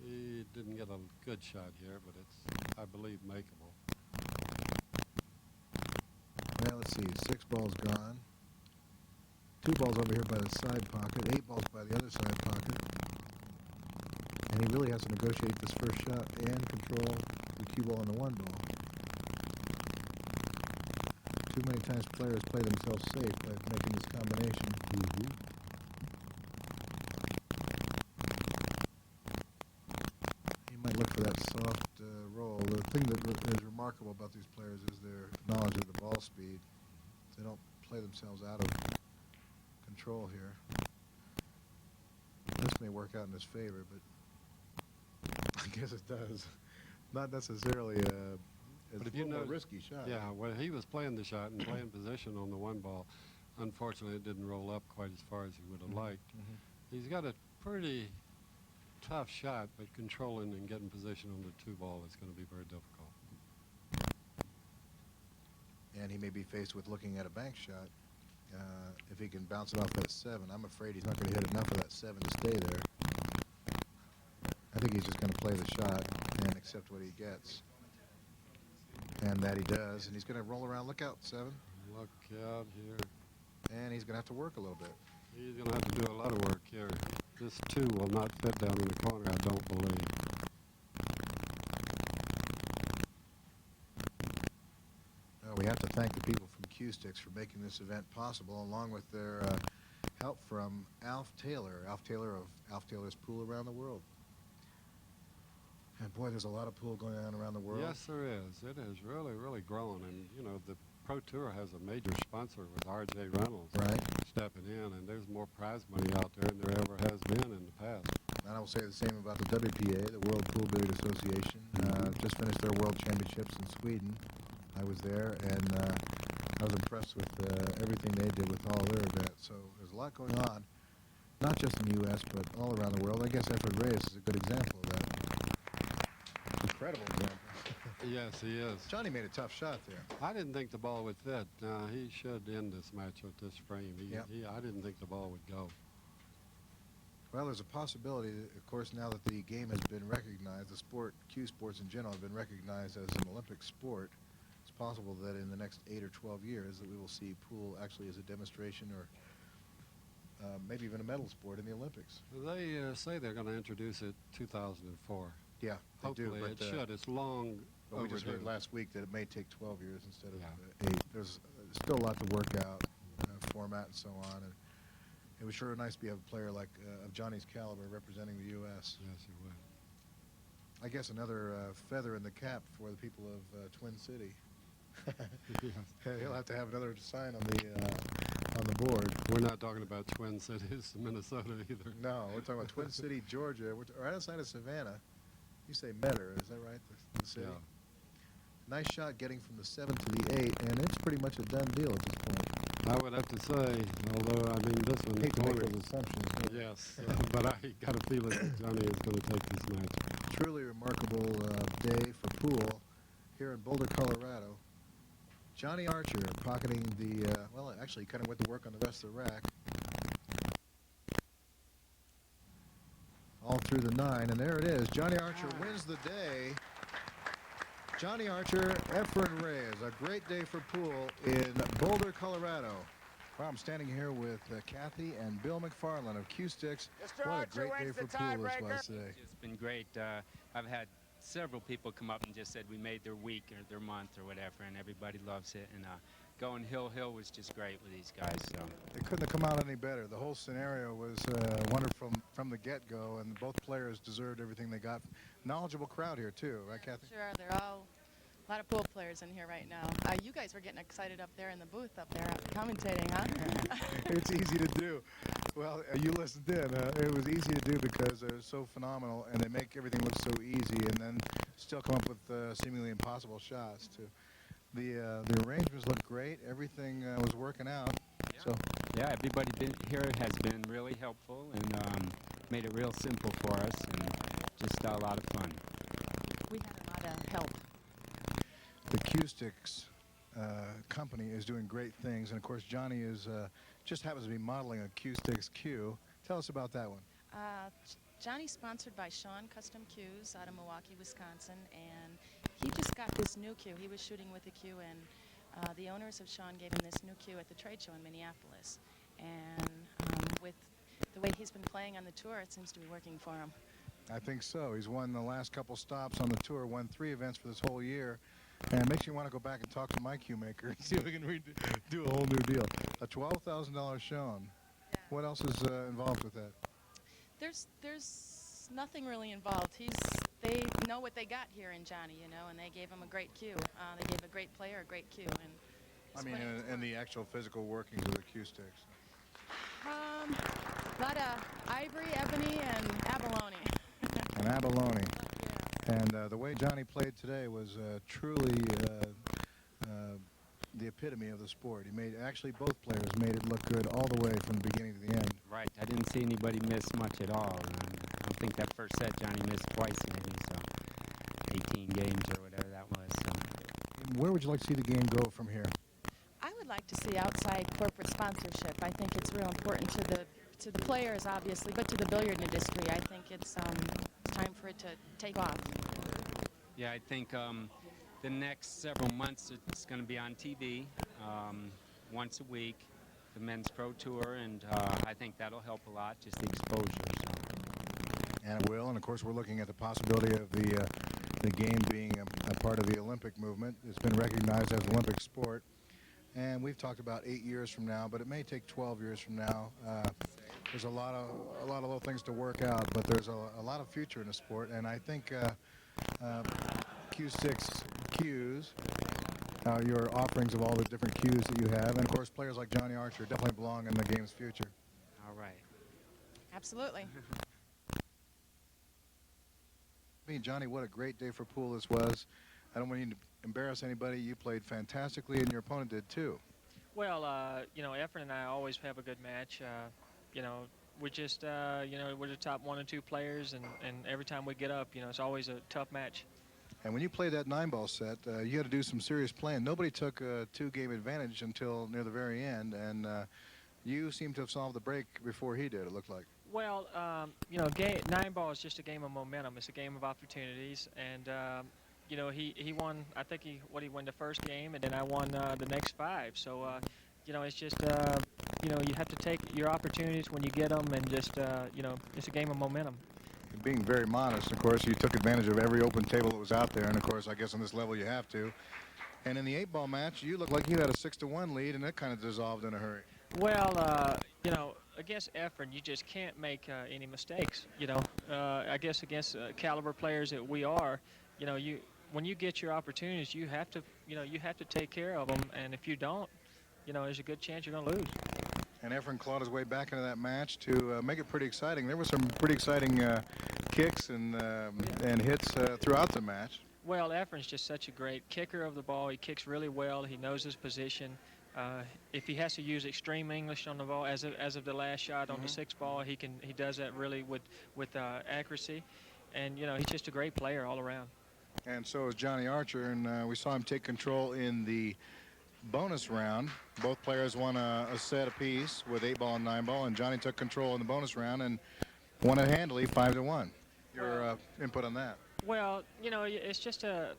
he didn't get a good shot here, but it's, I believe, makeable. Well, let's see. 6 balls gone. 2 balls over here by the side pocket. 8 balls by the other side pocket. And he really has to negotiate this first shot and control the cue ball and the 1 ball. Too many times players play themselves safe by making this combination. He might look for that soft roll. The thing that is remarkable about these players is their knowledge of the ball speed. They don't play themselves out of control here. This may work out in his favor, but I guess it does. Not necessarily a But if you more notice- risky shot. Yeah, well, he was playing the shot and playing position on the 1 ball. Unfortunately, it didn't roll up quite as far as he would have liked. He's got a pretty tough shot, but controlling and getting position on the 2 ball is going to be very difficult. And he may be faced with looking at a bank shot. If he can bounce it off that 7, I'm afraid he's not going to hit enough of that 7 to stay there. I think he's just going to play the shot and accept what he gets. And that he does. And he's going to roll around. Look out, 7. Look out here. And he's going to have to work a little bit. He's going to have to do a lot of work here. This 2 will not fit down in the corner, I don't believe. We have to thank the people from Q-Sticks for making this event possible, along with their help from Alf Taylor of Alf Taylor's Pool Around the World. And boy, there's a lot of pool going on around the world. Yes, there is. It is really, really growing. And, you know, the Pro Tour has a major sponsor with R.J. Reynolds stepping in, and there's more prize money out there than there ever has been in the past. And I will say the same about the WPA, the World Pool Billiard Association. Just finished their World Championships in Sweden. I was there, and I was impressed with everything they did with all their events. So there's a lot going on, not just in the U.S., but all around the world. I guess Effren Reyes is a good example of that. Incredible example. Yes, he is. Johnny made a tough shot there. I didn't think the ball would fit. He should end this match with this frame. I didn't think the ball would go. Well, there's a possibility, of course, now that the game has been recognized, the sport, Q sports in general, have been recognized as an Olympic sport. It's possible that in the next 8 or 12 years that we will see pool actually as a demonstration or maybe even a medal sport in the Olympics. They say they're going to introduce it 2004. Yeah, they Hopefully do. It should. It's long But we just heard overdue. last week that it may take 12 years instead of 8. There's still a lot to work out, format and so on. And it was sure nice to be a player like of Johnny's caliber representing the U.S. Yes, it would. I guess another feather in the cap for the people of Twin City. He'll have to have another sign on the board. We're not talking about Twin Cities, Minnesota either. No, we're talking about Twin City, Georgia. We're right outside of Savannah. You say Metter, is that right? The city? Yeah. Nice shot getting from the 7 to the 8, and it's pretty much a done deal at this point. I would have to say, although, I mean, this one Hate to make corner, those assumptions. But yes, but I got a feeling that Johnny is going to take this match. truly remarkable day for pool here in Boulder, Colorado. Johnny Archer pocketing the, well, actually kind of went to work on the rest of the rack. All through the 9, and there it is. Johnny Archer wins the day. Johnny Archer, Effren Reyes. A great day for pool in Boulder, Colorado. Well, I'm standing here with Kathy and Bill McFarland of Q-Sticks. What a great day for pool this was today. It's been great. I've had several people come up and just said we made their week or their month or whatever, and everybody loves it. And going hill was just great with these guys. So It couldn't have come out any better. The whole scenario was wonderful from the get-go, and both players deserved everything they got. Knowledgeable crowd here, too. Right, Kathy? Sure, they're all a lot of pool players in here right now. You guys were getting excited up there in the booth up there commentating, huh? It's easy to do. Well, you listened in. It was easy to do because they're so phenomenal, and they make everything look so easy, and then still come up with seemingly impossible shots, too. The arrangements looked great. Everything was working out. yeah. So yeah, everybody here has been really helpful and made it real simple for us, and just a lot of fun. We had a lot of help. the Q-Sticks company is doing great things, and of course Johnny is just happens to be modeling a Q-Sticks Q. Tell us about that one. Johnny's sponsored by Sean Custom Cues out of Milwaukee, Wisconsin, and he just got this new cue. He was shooting with a cue, and the owners of Sean gave him this new cue at the trade show in Minneapolis. And with the way he's been playing on the tour, it seems to be working for him. I think so. He's won the last couple stops on the tour, won 3 events for this whole year, and it makes you want to go back and talk to my cue maker and see if we can do a whole new deal. A $12,000 Sean. Yeah. What else is involved with that? There's nothing really involved. They know what they got here in Johnny, you know, and they gave him a great cue. They gave a great player a great cue. And I mean, in the actual physical workings of the Q-Sticks. A lot of ivory, ebony, and abalone. And abalone. Yeah. And the way Johnny played today was truly the epitome of the sport. He made, actually both players made it look good all the way from the beginning to the end. Right. I didn't see anybody miss much at all. I don't think that first set Johnny missed twice maybe, so 18 games or whatever that was. So. Where would you like to see the game go from here? I would like to see outside corporate sponsorship. I think it's real important to the players, obviously, but to the billiard industry. I think it's time for it to take off. Yeah, I think the next several months it's going to be on TV once a week, the Men's Pro Tour, and I think that'll help a lot, just the exposure. So. And it will, and of course we're looking at the possibility of the game being a part of the Olympic movement. It's been recognized as an Olympic sport, and we've talked about 8 years from now, but it may take 12 years from now. There's a lot of little things to work out, but there's a lot of future in the sport, and I think Q6 cues, your offerings of all the different cues that you have, and of course players like Johnny Archer definitely belong in the game's future. All right. Absolutely. I mean, Johnny, what a great day for pool this was. I don't want you to embarrass anybody. You played fantastically, and your opponent did too. Well, you know, Effren and I always have a good match. You know, we're just, you know, we're the top 1 or 2 players, and every time we get up, you know, it's always a tough match. And when you played that 9-ball set, you had to do some serious playing. Nobody took a 2-game advantage until near the very end, and you seemed to have solved the break before he did, it looked like. Well, you know, 9-ball is just a game of momentum. It's a game of opportunities, and you know, he won. I think he won the first game, and then I won the next 5. So, you know, it's just you know, you have to take your opportunities when you get them, and just you know, it's a game of momentum. Being very modest, of course, you took advantage of every open table that was out there, and of course, I guess on this level you have to. And in the 8-ball match, you looked like you had a 6-1 lead, and it kind of dissolved in a hurry. Well, you know, against Effren, you just can't make any mistakes. I guess against caliber players that we are, when you get your opportunities, you have to take care of them. And if you don't, there's a good chance you're going to lose. And Effren clawed his way back into that match to make it pretty exciting. There were some pretty exciting kicks and hits throughout the match. Well, Effren's just such a great kicker of the ball. He kicks really well. He knows his position. If he has to use extreme English on the ball, as of the last shot on the 6th ball, he does that really with accuracy. And he's just a great player all around. And so is Johnny Archer, and we saw him take control in the bonus round. Both players won a set apiece with 8-ball and 9-ball, and Johnny took control in the bonus round and won it handily, 5-1. Your input on that? Well, it's just the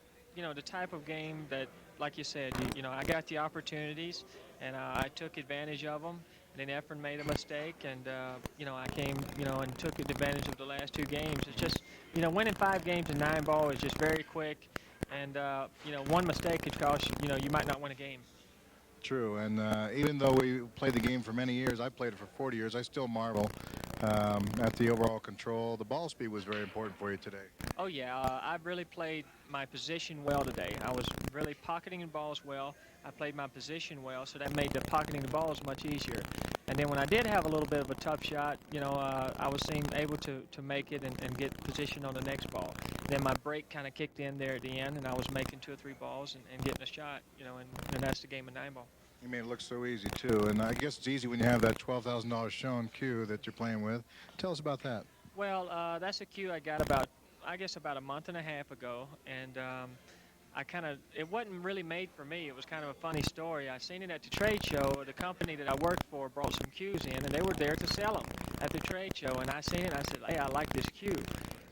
type of game that, like you said, I got the opportunities and I took advantage of them. And then Effren made a mistake, and I came, and took advantage of the last 2 games. It's just, winning 5 games in 9-ball is just very quick, and one mistake could cost you might not win a game. True, and even though we played the game for many years, I played it for 40 years, I still marvel at the overall control. The ball speed was very important for you today. Oh yeah, I really played my position well today. I was really pocketing the balls well. I played my position well, so that made the pocketing the balls much easier. And then when I did have a little bit of a tough shot, I was able to make it and get position on the next ball. Then my break kind of kicked in there at the end, and I was making 2 or 3 balls and getting a shot, and that's the game of 9-ball. You made it look so easy, too, and I guess it's easy when you have that $12,000 shown cue that you're playing with. Tell us about that. Well, that's a cue I got about a month and a half ago, and it wasn't really made for me. It was kind of a funny story. I seen it at the trade show. The company that I worked for brought some cues in, and they were there to sell them at the trade show. And I seen it, and I said, hey, I like this cue.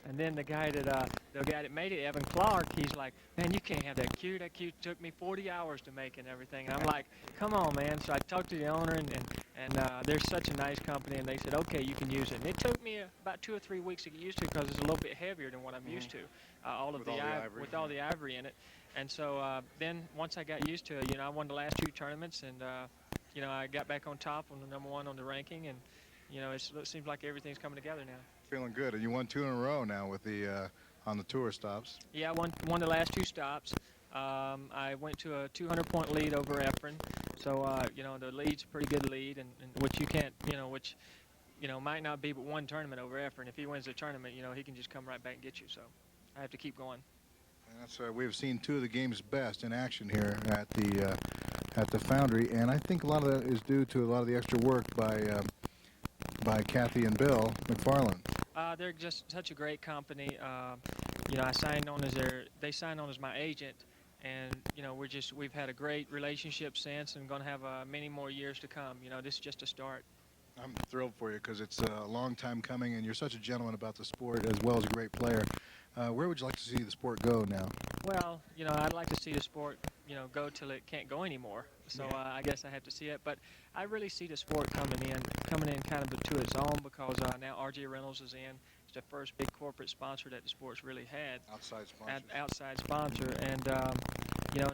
And then the guy that made it, Evan Clark, he's like, man, you can't have that cue. That cue took me 40 hours to make and everything. And I'm like, come on, man. So I talked to the owner, and they're such a nice company, and they said, okay, you can use it. And it took me about 2 or 3 weeks to get used to it because it's a little bit heavier than what I'm used to, with all the ivory in it. And so then once I got used to it, I won the last 2 tournaments, and I got back on top on the #1 on the ranking, and it seems like everything's coming together now. Feeling good, and you won 2 in a row now with the on the tour stops. Yeah, I won the last 2 stops. I went to a 200-point lead over Effren, so the lead's a pretty good lead, and which you can't, which might not be but 1 tournament over Effren. If he wins the tournament, he can just come right back and get you. So I have to keep going. And that's we've seen 2 of the game's best in action here at the Foundry, and I think a lot of that is due to a lot of the extra work by Kathy and Bill McFarland. They're just such a great company. I signed on they signed on as my agent, and we've had a great relationship since, and going to have many more years to come. This is just a start. I'm thrilled for you because it's a long time coming, and you're such a gentleman about the sport as well as a great player. Where would you like to see the sport go now? Well, I'd like to see the sport, go till it can't go anymore. So I guess I have to see it. But I really see the sport coming in kind of to its own because now RJ Reynolds is in. It's the first big corporate sponsor that the sport's really had. Outside sponsor. Outside sponsor. And,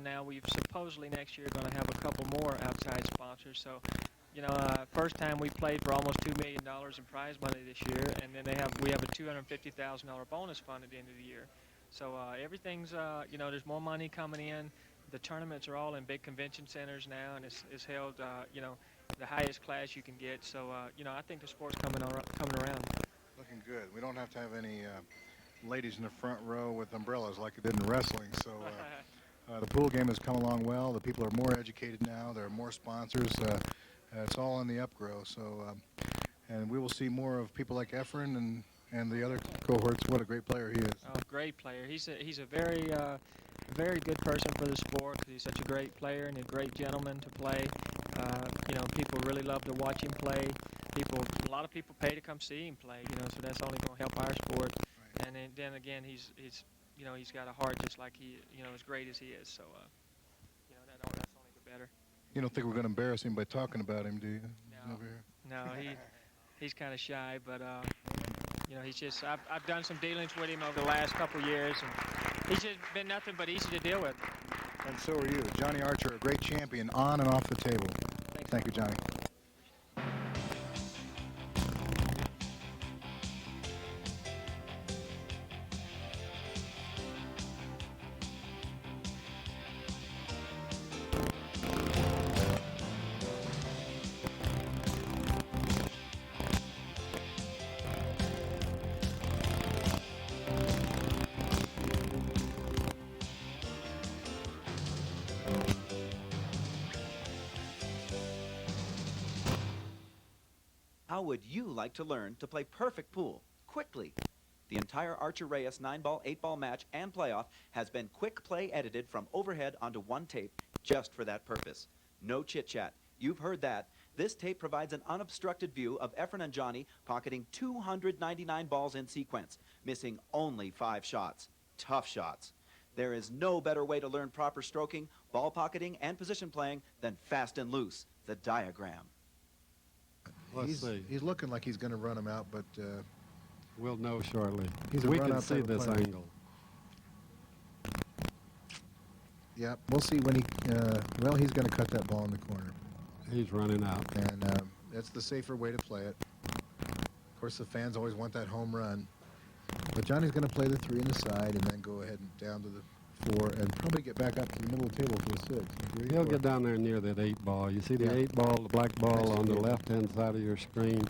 now we've supposedly next year going to have a couple more outside sponsors. So, first time we played for almost $2 million in prize money this year, and then we have a $250,000 bonus fund at the end of the year. So everything's, there's more money coming in. The tournaments are all in big convention centers now, and it's held, the highest class you can get. So, I think the sport's coming around. Looking good. We don't have to have any ladies in the front row with umbrellas like it did in wrestling. So the pool game has come along well. The people are more educated now. There are more sponsors. It's all in the upgrow. So, and we will see more of people like Effren and the other cohorts. What a great player he is. Oh, great player. He's a very very good person for the sport because he's such a great player and a great gentleman to play. People really love to watch him play. A lot of people pay to come see him play. So that's only going to help our sport. Right. And then again, he's got a heart just like as great as he is. So that's only the better. You don't think we're going to embarrass him by talking about him, do you? No, he's kind of shy, but he's just. I've done some dealings with him over the last couple years, and he's just been nothing but easy to deal with. And so are you, Johnny Archer, a great champion on and off the table. Thanks. Thank you, Johnny. How would you like to learn to play perfect pool quickly? The entire Archer Reyes 9-ball, 8-ball match and playoff has been quick play edited from overhead onto one tape just for that purpose. No chit-chat. You've heard that. This tape provides an unobstructed view of Effren and Johnny pocketing 299 balls in sequence, missing only 5 shots. Tough shots. There is no better way to learn proper stroking, ball pocketing, and position playing than fast and loose, the diagram. Let's see. He's looking like he's going to run him out, but We'll know shortly. He's a We run can out see type of this player. angle. yeah, we'll see when he. Well, he's going to cut that ball in the corner, He's running out. and that's the safer way to play it. Of course, the fans always want that home run, but Johnny's going to play the 3 in the side, and then go ahead and down to the 4, and probably get back up to the middle of the table for the 6. Agree? He'll Or- get down there near that 8 ball. You see the Yeah. 8 ball, the black ball That's on the the 8. left-hand side of your screen.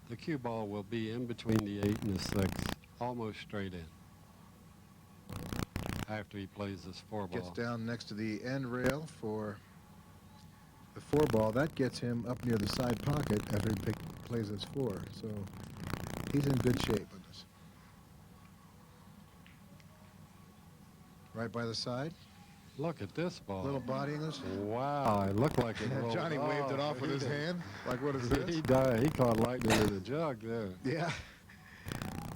The cue ball will be in between the 8 and the 6, almost straight in. After he plays this 4 ball. Gets down next to the end rail for the 4 ball. That gets him up near the side pocket after he plays his 4. So he's in good shape with this. Right by the side. Look at this ball. Little body English. Wow, it looked like it rolled Johnny waved it off with his hand. Like, what is this? He died. He caught lightning in the jug there. Yeah.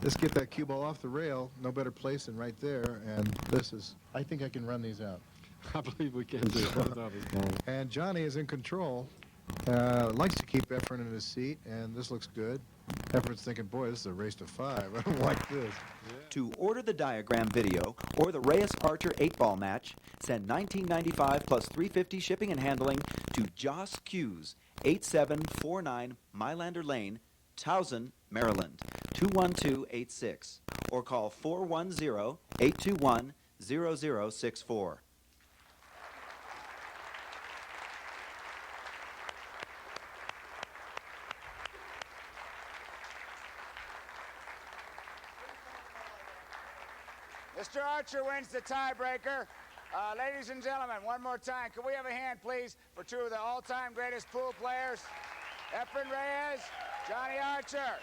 Let's get that cue ball off the rail. No better place than right there. And this is, I think I can run these out. I believe we can do both of his balls. And Johnny is in control. Likes to keep Effren in his seat, and this looks good. Effren's thinking, boy, this is a race to 5. I don't like this. To order the diagram video or the Reyes Archer 8-ball match, send $19.95 plus $3.50 shipping and handling to Joss Hughes, 8749 Mylander Lane, Towson, Maryland, 21286, or call 410-821-0064. Mr. Archer wins the tiebreaker. Ladies and gentlemen, one more time, can we have a hand, please, for 2 of the all-time greatest pool players? Effren Reyes, Johnny Archer.